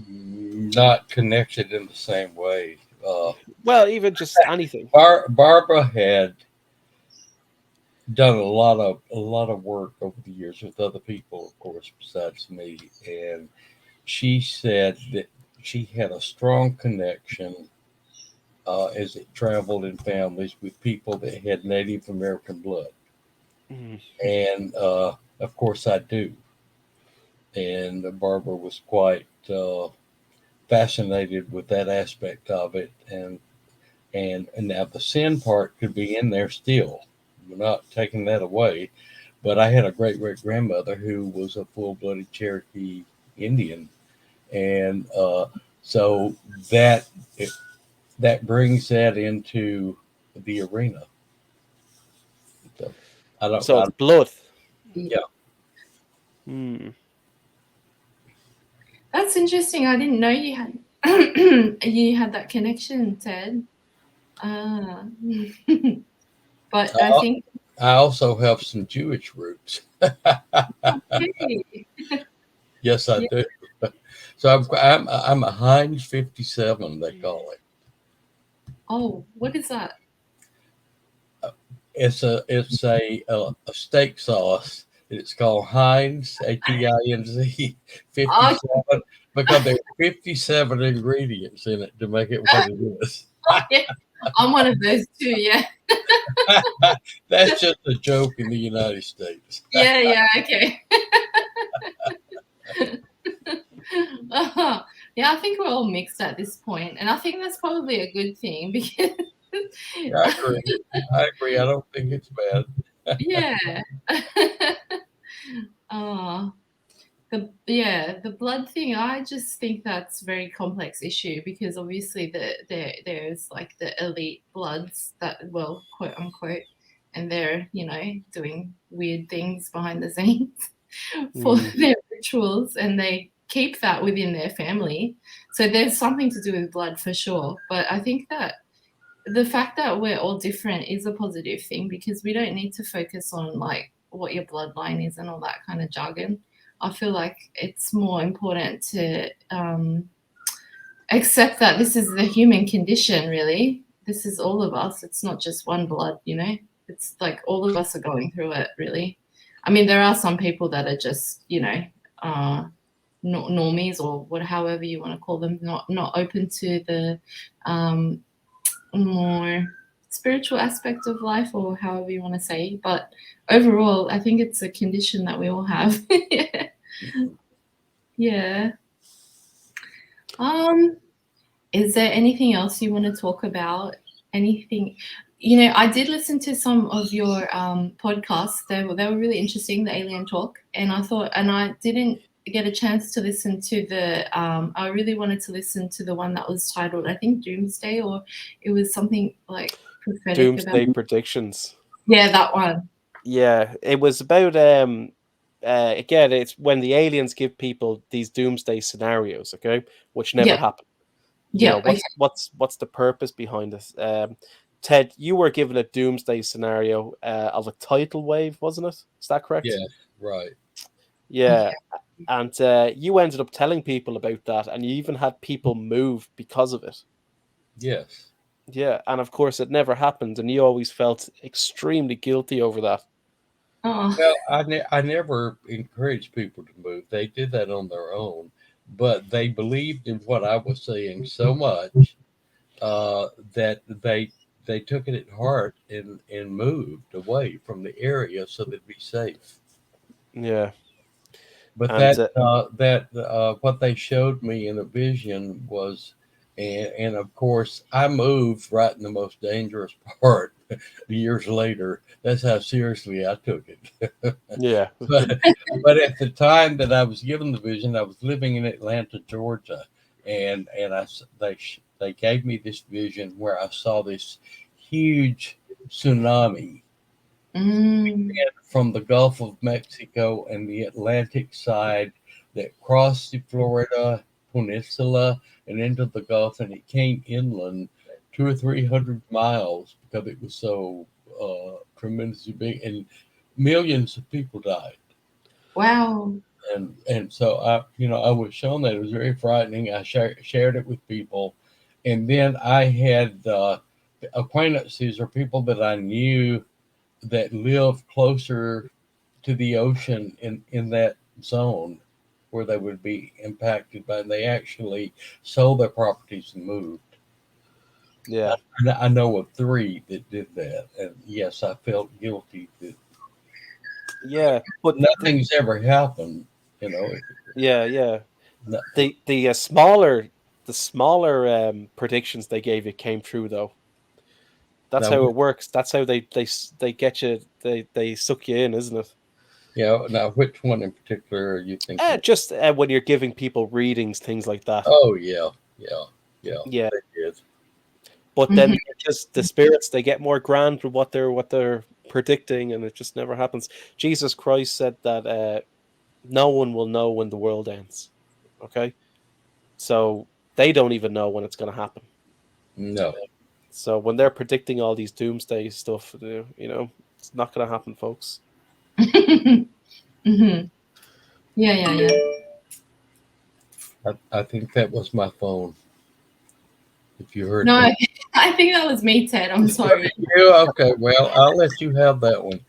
Not connected in the same way. Well, even just anything. Barbara had done a lot of work over the years with other people, of course, besides me, and she said that she had a strong connection as it traveled in families with people that had Native American blood, Mm, and of course I do. And Barbara was quite fascinated with that aspect of it, and now the sin part could be in there still. We're not taking that away. But I had a great great grandmother who was a full blooded Cherokee Indian, and so that it, that brings that into the arena. So I don't. So it's blood. Yeah. Hmm. That's interesting. I didn't know you had you had that connection, Ted. Ah. But I I, think I also have some Jewish roots. okay. Yes, I Yeah. do. So I'm a Heinz 57. They call it. Oh, what is that? It's a steak sauce. It's called Heinz Heinz Oh, 57 because there are 57 ingredients in it to make it what it is. yeah. I'm one of those too. Yeah. That's just a joke in the United States. Yeah. Yeah. Okay. Yeah, I think we're all mixed at this point, and I think that's probably a good thing because I agree. I agree. I don't think it's bad. yeah. Oh, the blood thing. I just think that's a very complex issue because obviously there's like the elite bloods that, well, quote unquote, and they're doing weird things behind the scenes for Hmm. their rituals, and they keep that within their family. So there's something to do with blood for sure. But I think that the fact that we're all different is a positive thing because we don't need to focus on like what your bloodline is and all that kind of jargon. I feel like it's more important to accept that this is the human condition, really. This is all of us. It's not just one blood. It's like all of us are going through it, really. I mean, there are some people that are just, not normies or however you want to call them, not open to the um, more spiritual aspect of life or however you want to say. But overall, I think it's a condition that we all have. Yeah. Yeah. Um, is there anything else you want to talk about? Anything? I did listen to some of your podcasts. They were really interesting, the alien talk, and I didn't get a chance to listen to the. I really wanted to listen to the one that was titled, I think, Doomsday, or it was something like prophetic about. Doomsday predictions. Yeah, that one. Yeah, it was about again, it's when the aliens give people these doomsday scenarios, okay, which never Yeah, happen. You know, yeah. Okay. what's the purpose behind this? Ted, you were given a doomsday scenario of a tidal wave, wasn't it? Is that correct? Yeah, right. Yeah, Yeah. and you ended up telling people about that, and you even had people move because of it. Yes. Yeah, and of course it never happened, and you always felt extremely guilty over that. Oh, Well, I never encouraged people to move. They did that on their own, but they believed in what I was saying so much that they took it at heart and moved away from the area so they'd be safe. Yeah, But and what they showed me in a vision was And of course, I moved right in the most dangerous part years later. That's how seriously I took it. Yeah. but, but at the time that I was given the vision, I was living in Atlanta, Georgia, and they gave me this vision where I saw this huge tsunami Mm. from the Gulf of Mexico and the Atlantic side that crossed the Florida peninsula and into the Gulf, and it came inland 200 or 300 miles because it was so tremendously big, and millions of people died. Wow. And so I was shown that it was very frightening. I shared it with people, and then I had acquaintances or people that I knew that live closer to the ocean in that zone where they would be impacted by, and they actually sold their properties and moved. Yeah. I know of three that did that, and yes, I felt guilty that Yeah. But nothing's ever happened. You know, yeah, yeah. no- The smaller predictions they gave you came true though. That's now, how it works. That's how they get you. They suck you in, isn't it? now which one in particular are you thinking? Just when you're giving people readings, things like that. Oh yeah, yeah, yeah, Yeah. they did. But Mhm. then just the spirits, they get more grand with what they're predicting, and it just never happens. Jesus Christ said that no one will know when the world ends. Okay, so they don't even know when it's going to happen. No, So when they're predicting all these doomsday stuff, it's not going to happen, folks. Mhm. Yeah, yeah, yeah. I think that was my phone. If you heard No, that. I think that was me, Ted. I'm sorry. Yeah, okay. Well, I'll let you have that one.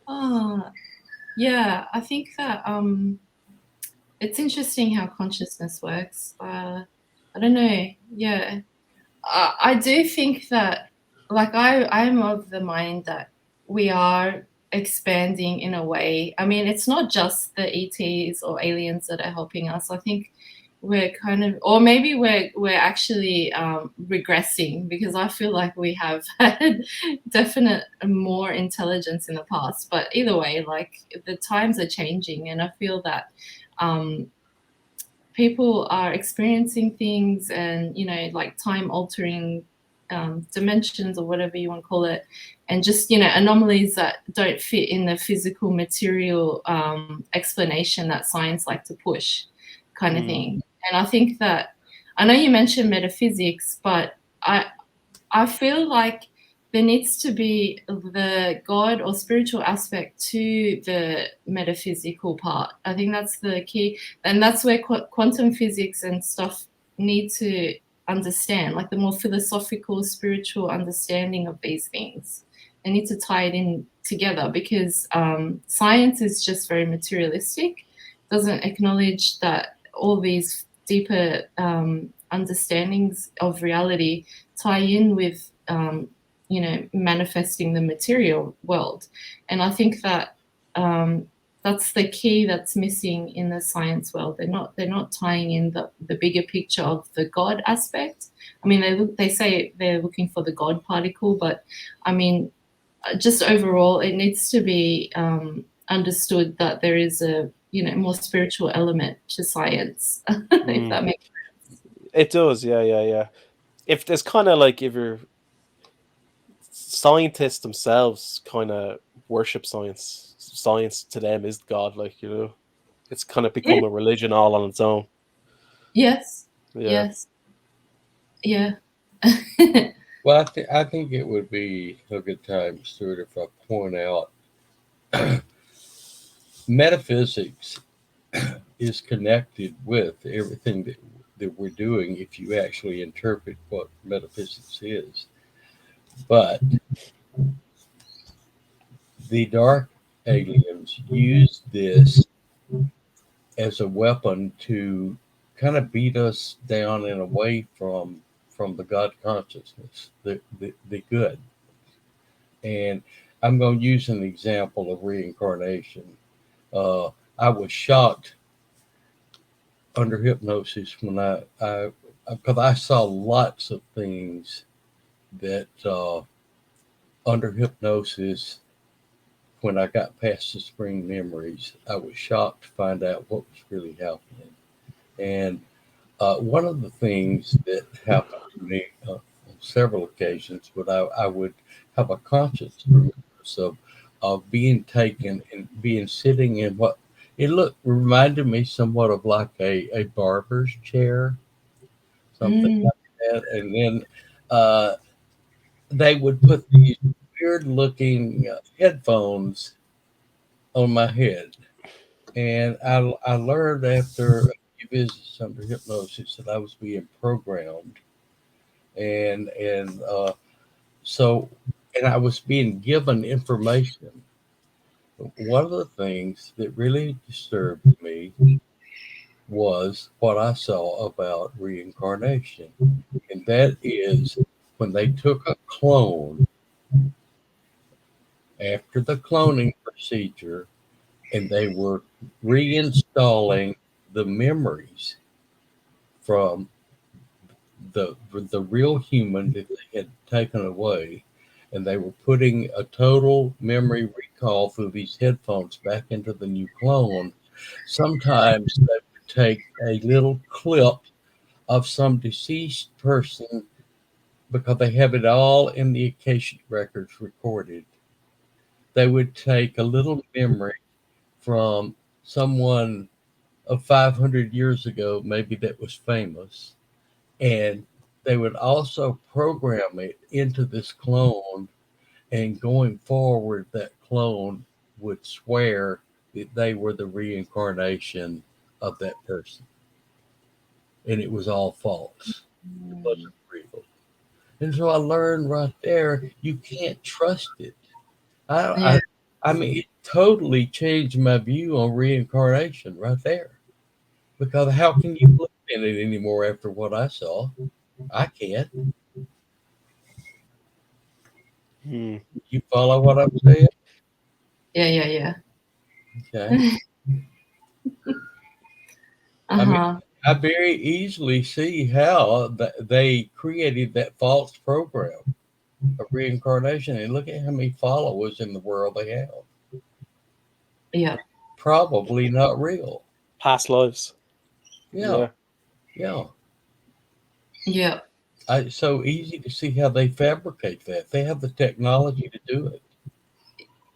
Oh, yeah, I think that it's interesting how consciousness works. I don't know. Yeah, I do think that, like, I'm of the mind that we are expanding in a way. I mean, it's not just the ETs or aliens that are helping us. I think we're kind of, or maybe we're actually regressing, because I feel like we have had definite more intelligence in the past. But either way, like, the times are changing, and I feel that um, people are experiencing things, and like time altering dimensions, or whatever you want to call it, and just anomalies that don't fit in the physical material explanation that science like to push, kind of Mm, thing. And I think that, I know you mentioned metaphysics, but I feel like there needs to be the God or spiritual aspect to the metaphysical part. I think that's the key. And that's where quantum physics and stuff need to understand, like the more philosophical, spiritual understanding of these things. They need to tie it in together, because science is just very materialistic, doesn't acknowledge that all these deeper understandings of reality tie in with manifesting the material world. And I think that that's the key that's missing in the science world. They're not tying in the bigger picture of the God aspect. I mean, they say they're looking for the God particle, but I mean, just overall, it needs to be understood that there is a more spiritual element to science, if mm. that makes. It does, yeah, yeah, yeah. If there's kind of like if you're scientists themselves kind of worship science. Science to them is God, it's kind of Yeah. become a religion all on its own. Yes. Yeah. Yes. Yeah. Well, I think it would be a good time, Stuart, if I point out metaphysics is connected with everything that we're doing if you actually interpret what metaphysics is. But the dark aliens use this as a weapon to kind of beat us down and away from the God consciousness, the good. And I'm going to use an example of reincarnation. Uh, I was shocked under hypnosis when I because I saw lots of things that under hypnosis when I got past the spring memories, I was shocked to find out what was really happening. And one of the things that happened to me on several occasions, but I would have a conscious remembrance of being taken and being sitting in what it looked reminded me somewhat of like a barber's chair, something Mm. like that. And then uh, they would put these weird looking headphones on my head. And I learned after a few visits under hypnosis that I was being programmed, and so and I was being given information. One of the things that really disturbed me was what I saw about reincarnation, and that is when they took a clone after the cloning procedure and they were reinstalling the memories from the real human that they had taken away, and they were putting a total memory recall through these headphones back into the new clone. Sometimes they would take a little clip of some deceased person because they have it all in the Akashic records recorded. They would take a little memory from someone of 500 years ago, maybe that was famous, and they would also program it into this clone, and going forward that clone would swear that they were the reincarnation of that person, and it was all false. It wasn't real. And so I learned right there you can't trust it. i Yeah. i, I mean, it totally changed my view on reincarnation right there, because how can you believe in it anymore after what I saw? I can't. Hmm. You follow what I'm saying? Yeah. Yeah. Okay. Yeah. I mean, Uh-huh. I very easily see how they created that false program of reincarnation, and look at how many followers in the world they have. Yeah. Probably not real. Past lives. Yeah, Yeah. yeah. Yeah. It's so easy to see how they fabricate that. They have the technology to do it.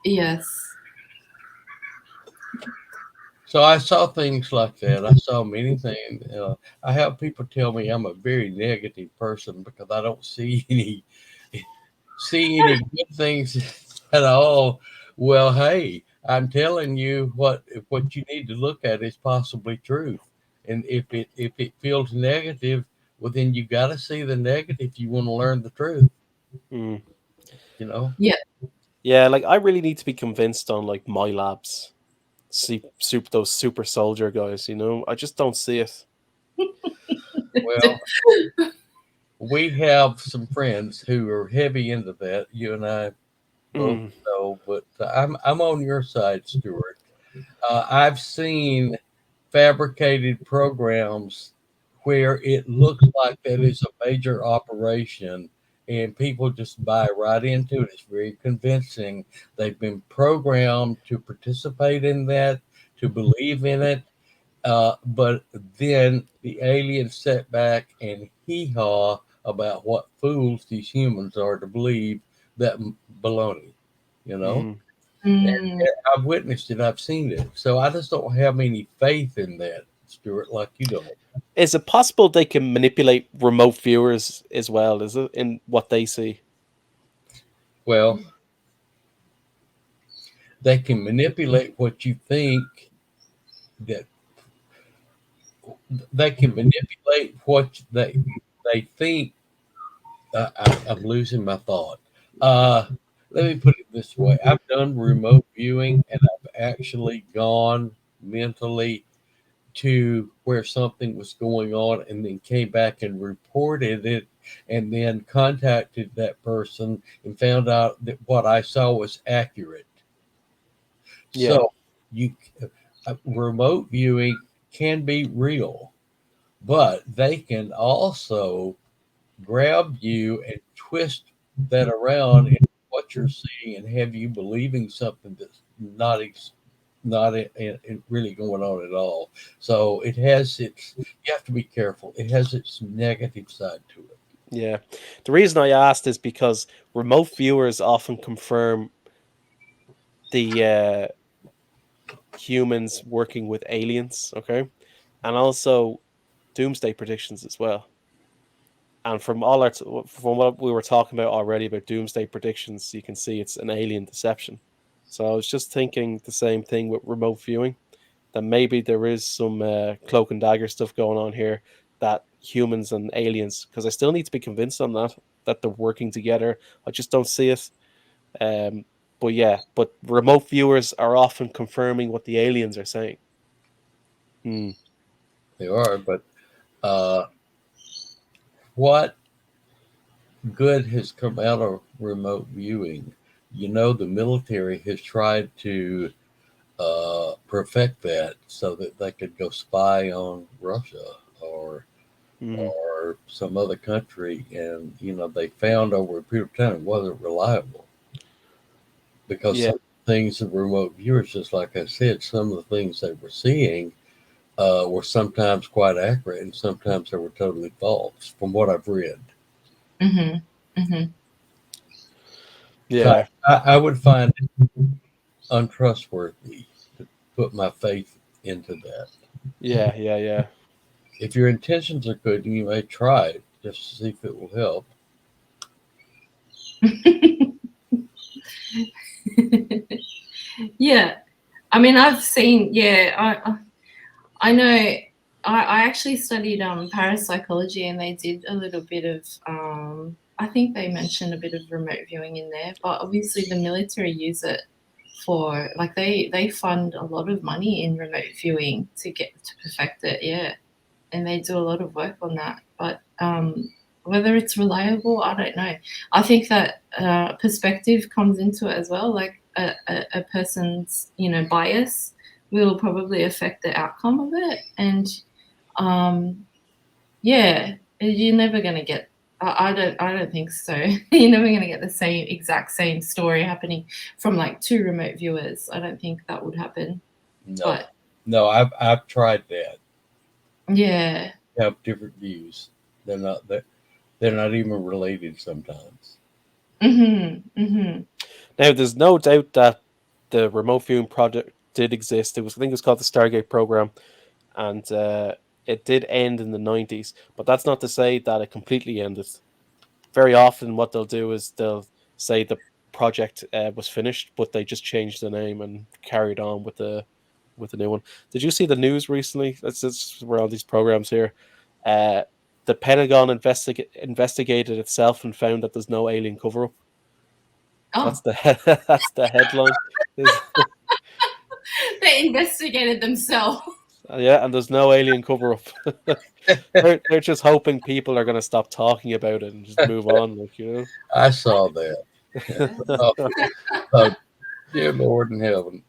Yes. So I saw things like that. I saw many things. I have people tell me I'm a very negative person because I don't see any good things at all. Well, hey, I'm telling you what you need to look at is possibly truth. And if it feels negative, well then you got to see the negative if you want to learn the truth, Hmm. you know. Yeah. Yeah, like I really need to be convinced on like my labs. See super those super soldier guys, you know? I just don't see it. Well, we have some friends who are heavy into that. You and I both Mm. know, but I'm on your side, Stuart. I've seen fabricated programs where it looks like that is a major operation and people just buy right into it. It's very convincing. They've been programmed to participate in that, to believe in it. But then the aliens sat back and hee haw about what fools these humans are to believe that baloney, you know? Mm. Mm. I've witnessed it. I've seen it. So I just don't have any faith in that, Stuart, like you don't. Is it possible they can manipulate remote viewers as well? Is it in what they see? Well, they can manipulate what you think. That they can manipulate what they think. I'm losing my thought. Uh, Let me put it this way: I've done remote viewing, and I've actually gone mentally to where something was going on and then came back and reported it and then contacted that person and found out that what I saw was accurate. Yeah. So you remote viewing can be real, but they can also grab you and twist that around in what you're seeing and have you believing something that's not really going on at all. So it has its. You have to be careful. It has its negative side to it. Yeah. The reason I asked is because remote viewers often confirm the humans working with aliens, okay? And also doomsday predictions as well. And from from what we were talking about already about doomsday predictions, you can see it's an alien deception. So I was just thinking the same thing with remote viewing, that maybe there is some cloak and dagger stuff going on here, that humans and aliens, because I still need to be convinced on that they're working together. I just don't see it. Um, but yeah, but remote viewers are often confirming what the aliens are saying. Hmm. They are, but uh, what good has come out of remote viewing? The military has tried to perfect that so that they could go spy on Russia or Hmm. or some other country, and they found over a period of time it wasn't reliable because Yeah, some things the remote viewers, just like I said, some of the things they were seeing were sometimes quite accurate, and sometimes they were totally false, from what I've read. Mm-hmm. Mm-hmm. So yeah, I would find it untrustworthy to put my faith into that. yeah. If your intentions are good, you may try it just to see if it will help. Yeah. I mean, I've seen, yeah, I know I actually studied parapsychology, and they did a little bit of I think they mentioned a bit of remote viewing in there, but obviously the military use it for, like, they fund a lot of money in remote viewing to get to perfect it, yeah. And they do a lot of work on that. But whether it's reliable, I don't know. I think that perspective comes into it as well. Like a person's, bias will probably affect the outcome of it. And yeah, you're never gonna get. I don't think so. You're never gonna get the exact same story happening from like two remote viewers. I don't think that would happen. No, But no, I've tried that. yeah. Have different views. They're not even related sometimes. Mhm. Mhm. Now, there's no doubt that the remote viewing project did exist. I think it was called the Stargate program, and it did end in the 90s. But that's not to say that it completely ended. Very often, what they'll do is they'll say the project was finished, but they just changed the name and carried on with the new one. Did you see the news recently? That's we're on these programs here. Uh, the Pentagon investigated itself and found that there's no alien cover up. That's Oh, the that's the headline. There's, they investigated themselves. yeah, and there's no alien cover up. They're just hoping people are going to stop talking about it and just move on, like I saw that. Oh, oh, dear Lord in heaven.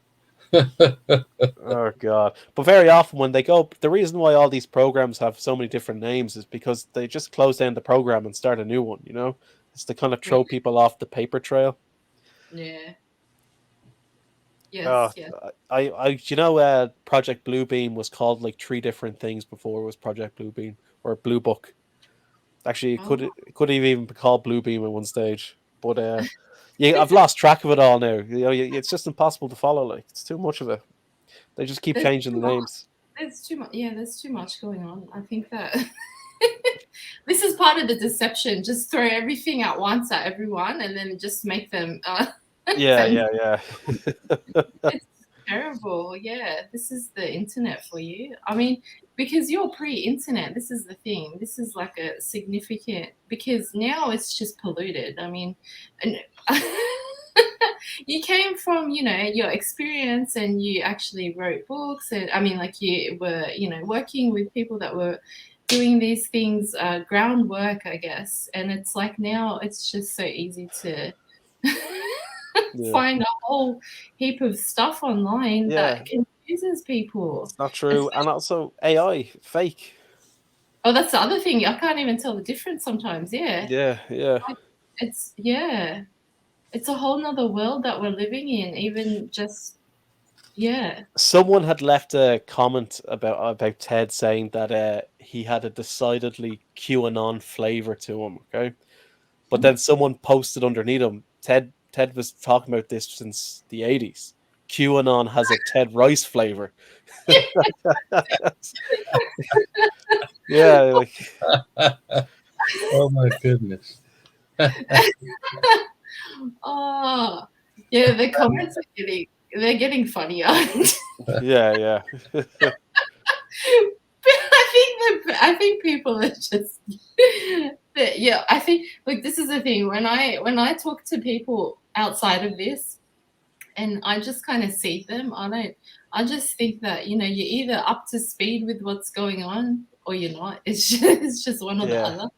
Oh god! But very often when they go, the reason why all these programs have so many different names is because they just close down the program and start a new one. It's to kind of Yeah. throw people off the paper trail. Yeah. Uh, Yes. Yes. Project Bluebeam was called like three different things before it was Project Bluebeam or Blue Book. Actually, Oh. it could have even been called Bluebeam at one stage. But yeah, I've lost track of it all now. It's just impossible to follow. Like it's too much of it. They just keep There's changing too the much. names. There's too much. Yeah. There's too much going on. I think that this is part of the deception. Just throw everything at once at everyone, and then just make them. Yeah, Send. yeah. It's terrible. Yeah. This is the internet for you. I mean, because you're pre-internet. This is the thing. This is like a significant, because now it's just polluted. I mean, and you came from, your experience, and you actually wrote books, and I mean, like, you were, working with people that were doing these things, groundwork, I guess. And it's like now it's just so easy to Yeah. find a whole heap of stuff online Yeah. that can confuses people. It's not true. And also AI, fake. Oh, that's the other thing. I can't even tell the difference sometimes. Yeah. Yeah. It's it's a whole nother world that we're living in, even just Someone had left a comment about Ted saying that he had a decidedly QAnon flavor to him. Okay, but then someone posted underneath him, Ted was talking about this since the 80s. QAnon has a Ted Rice flavor. Yeah, like Oh my goodness. Oh, yeah, the comments are getting funnier. yeah. I think people are just yeah, I think like this is the thing when I talk to people outside of this and I just kind of see them, I just think that, you're either up to speed with what's going on or you're not. It's just one or the Yeah. other.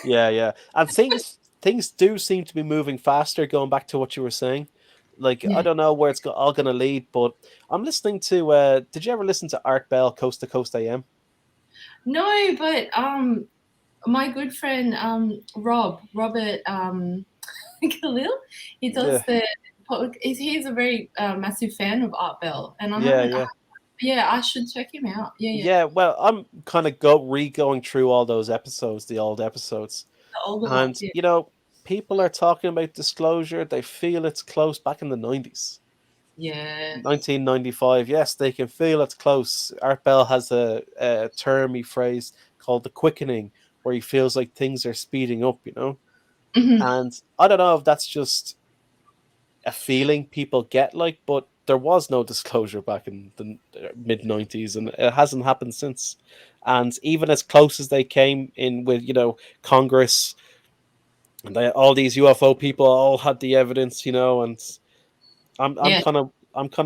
Yeah. And things do seem to be moving faster, going back to what you were saying. Like, I Yeah. don't know where it's all gonna lead, but I'm listening to did you ever listen to Art Bell Coast to Coast AM? No, but my good friend Robert Khalil, he does Yeah. he's a very massive fan of Art Bell, and Yeah. yeah, I should check him out. Yeah. Yeah, well, I'm kind of re-going through all those episodes, the old episodes. The older And, ones, yeah. people are talking about disclosure. They feel it's close back in the 90s. Yeah. 1995, yes, they can feel it's close. Art Bell has a term he phrased called the quickening, where he feels like things are speeding up. Mhm. And I don't know if that's just a feeling people get, like, but there was no disclosure back in the mid 90s, and it hasn't happened since. And even as close as they came in with, Congress, and all these UFO people all had the evidence, and I'm Yeah. kind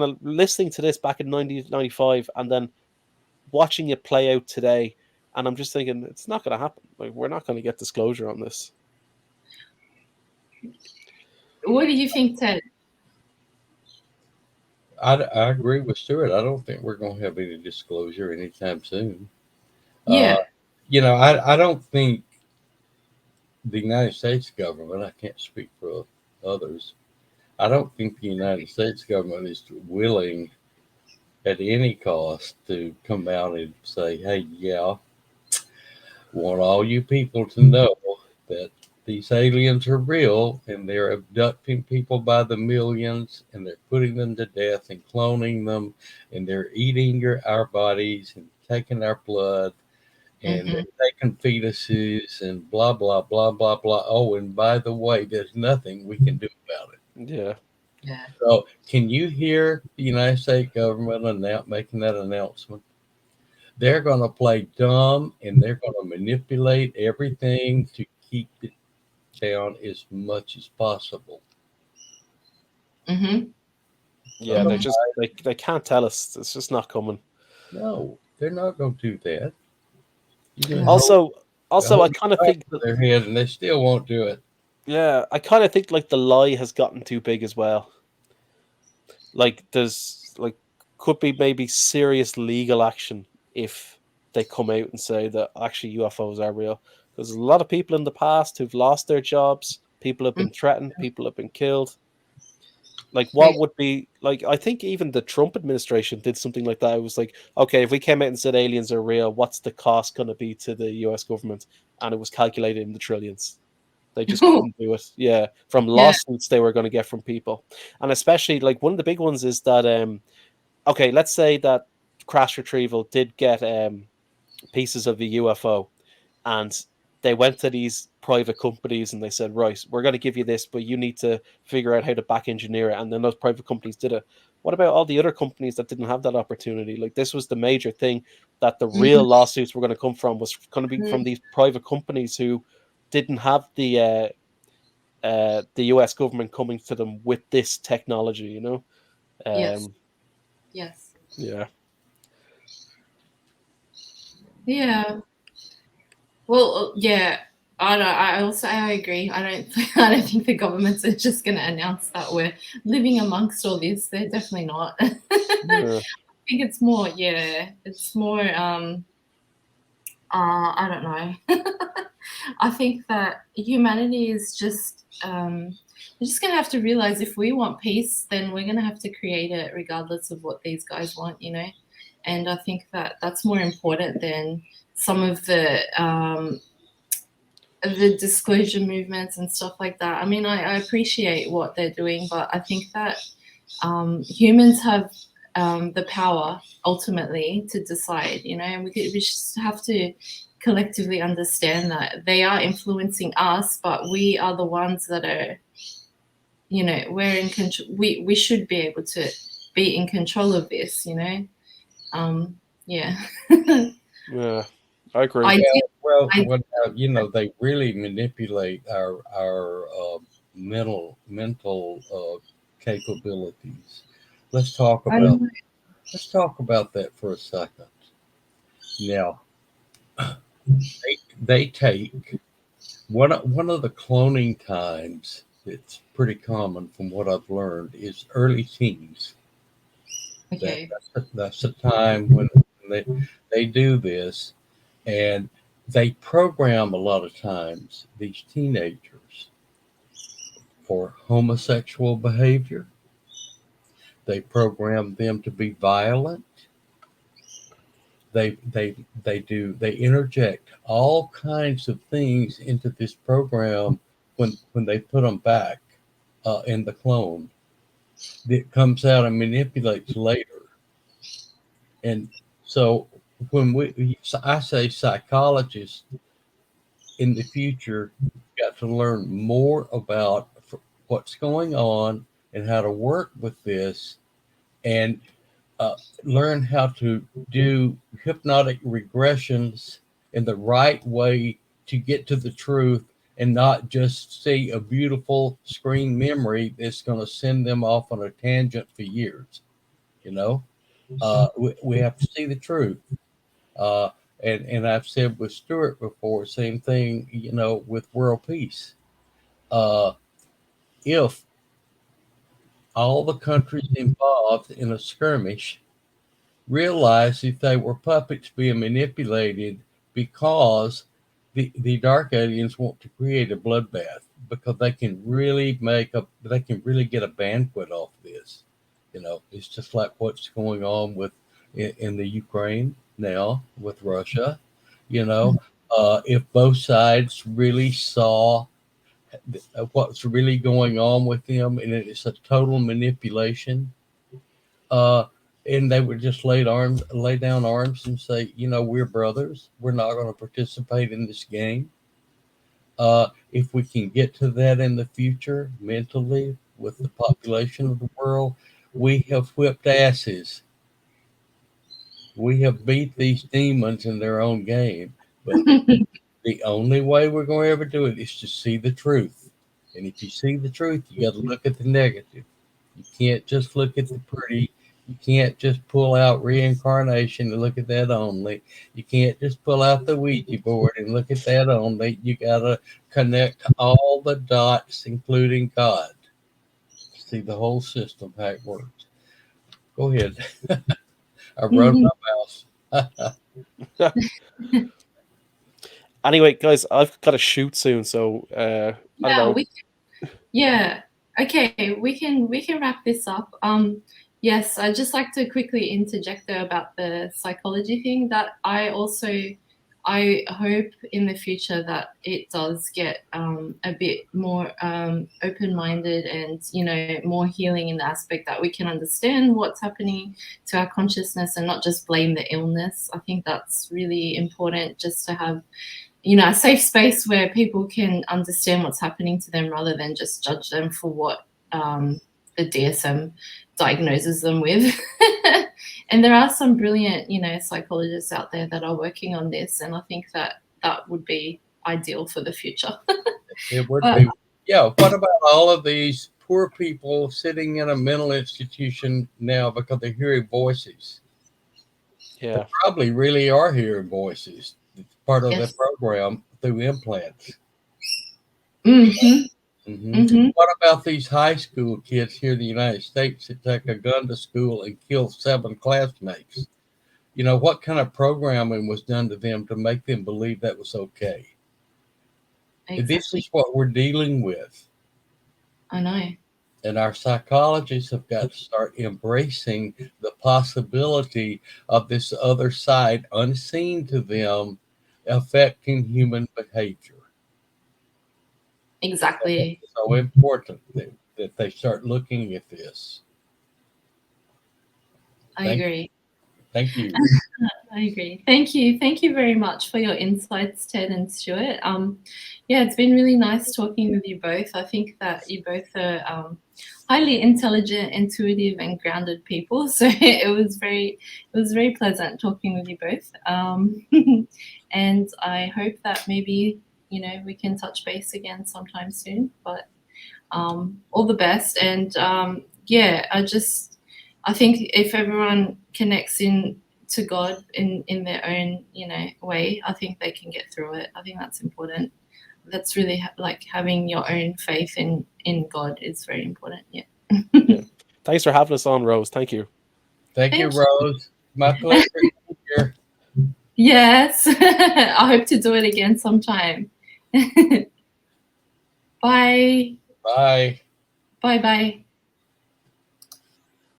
of listening to this back in 1995 and then watching it play out today, and I'm just thinking it's not going to happen. Like, we're not going to get disclosure on this. What do you think, Ted? I agree with Stuart. I don't think we're going to have any disclosure anytime soon. Uh, Yeah. I don't think the United States government, I can't speak for others, I don't think the United States government is willing at any cost to come out and say, hey, yeah, want all you people to know that these aliens are real and they're abducting people by the millions and they're putting them to death and cloning them and they're eating our bodies and taking our blood and Hmm. they're taking fetuses and blah blah blah blah blah. Oh, and by the way, there's nothing we can do about it. Yeah. Yeah. So, can you hear the United States government making that announcement? They're going to play dumb and they're going to manipulate everything to keep it down as much as possible. Hmm. Yeah, So, they can't tell us. It's just not coming. no, they're not going to do that. You can Yeah. Also, I hold kind of a gun think to that, their head and they still won't do it. yeah, I kind of think like the lie has gotten too big as well. Like, there's like could be maybe serious legal action if they come out and say that actually UFOs are real. Because a lot of people in the past who've lost their jobs, people have been threatened, people have been killed. Like, Yeah. what would be like? I think even the Trump administration did something like that. It was like, okay, if we came out and said aliens are real, what's the cost going to be to the U.S. government? And it was calculated in the trillions. They just couldn't do it. Yeah, from Yeah. lawsuits they were going to get from people, and especially like one of the big ones is that okay, let's say that crash retrieval did get pieces of the UFO, and they went to these private companies and they said, right, we're going to give you this, but you need to figure out how to back engineer it. And then those private companies did it. What about all the other companies that didn't have that opportunity? Like, this was the major thing that the real lawsuits were going to come from, was going to be from Mhm. these private companies who didn't have the US government coming to them with this technology. Yes. Um, Yes. yeah. Yeah. Well, yeah. I don't. I agree. I don't. I don't think the governments are just going to announce that we're living amongst all this. They're definitely not. Yeah. think it's more, it's more, I don't know. I think that humanity is just, we're just going to have to realize if we want peace, then we're going to have to create it regardless of what these guys want, you know? And I think that that's more important than some of the disclosure movements and stuff like that. I mean, I appreciate what they're doing, but I think that humans have the power ultimately to decide, you know, and we just have to collectively understand that they are influencing us, but we are the ones that are, you know, we're in control. We should be able to be in control of this, you know. Yeah. Yeah, I agree. I did. Well, I, what you know, they really manipulate our mental capabilities. Let's talk I about that for a second. Now, they take one of the cloning times that's pretty common from what I've learned is early teens. okay. That's the time when they do this, and they program a lot of times these teenagers for homosexual behavior. They program them to be violent. They interject all kinds of things into this program when they put them back in the clone. That comes out and manipulates later. And so I say psychologists in the future got to learn more about what's going on and how to work with this, and uh, learn how to do hypnotic regressions in the right way to get to the truth and not just see a beautiful screen memory that's going to send them off on a tangent for years. You know, we have to see the truth. Uh, and I've said with Stuart before, same thing, you know, with world peace. Uh, if all the countries involved in a skirmish realized that they were puppets being manipulated because the dark aliens want to create a bloodbath because they can really get a banquet off this. You know, it's just like what's going on with in the Ukraine now with Russia. You know, if both sides really saw what's really going on with them, and it's a total manipulation, uh, and they would just lay down arms, and say, you know, we're brothers. We're not going to participate in this game. If we can get to that in the future mentally with the population of the world, we have whipped asses. We have beat these demons in their own game. But the only way we're going to ever do it is to see the truth. And if you see the truth, you got to look at the negative. You can't just look at the pretty. You can't just pull out reincarnation and look at that only. You can't just pull out the Ouija board and look at that only. You got to connect all the dots, including God. See the whole system, how it works. Go ahead. I wrote my mouse. Anyway, guys, I've got to shoot soon, so I don't Yeah, know. yeah. Okay, we can wrap this up. Yes, I'd just like to quickly interject there about the psychology thing that I hope in the future that it does get a bit more open-minded and, you know, more healing in the aspect that we can understand what's happening to our consciousness and not just blame the illness. I think that's really important, just to have, you know, a safe space where people can understand what's happening to them rather than just judge them for what the DSM diagnoses them with. And there are some brilliant, you know, psychologists out there that are working on this, and I think that that would be ideal for the future. It would But be. Yeah. What about all of these poor people sitting in a mental institution now because they're hearing voices? They Yeah, probably really are hearing voices. It's part of the yes. program through implants. Hmm. Mhm. What about these high school kids here in the United States that take a gun to school and kill 7 classmates? You know, what kind of programming was done to them to make them believe that was okay? This Exactly. is what we're dealing with. I know. And our psychologists have got to start embracing the possibility of this other side, unseen to them, affecting human behavior. Exactly. It's so important that they start looking at this. I Thank, agree. thank you. I agree. Thank you. Thank you very much for your insights, Ted and Stuart. Yeah, it's been really nice talking with you both. I think that you both are highly intelligent, intuitive, and grounded people. So it was very pleasant talking with you both. And I hope that maybe we can touch base again sometime soon. But all the best. And yeah, I think if everyone connects in to God in their own way, I think they can get through it. I think that's important. That's really like having your own faith in God is very important. Yeah. Yeah. Thanks for having us on, Rose. Thank you. Thank you, Thank you. Rose. My pleasure. Here. Yes. I hope to do it again sometime. Bye. Bye. Bye bye.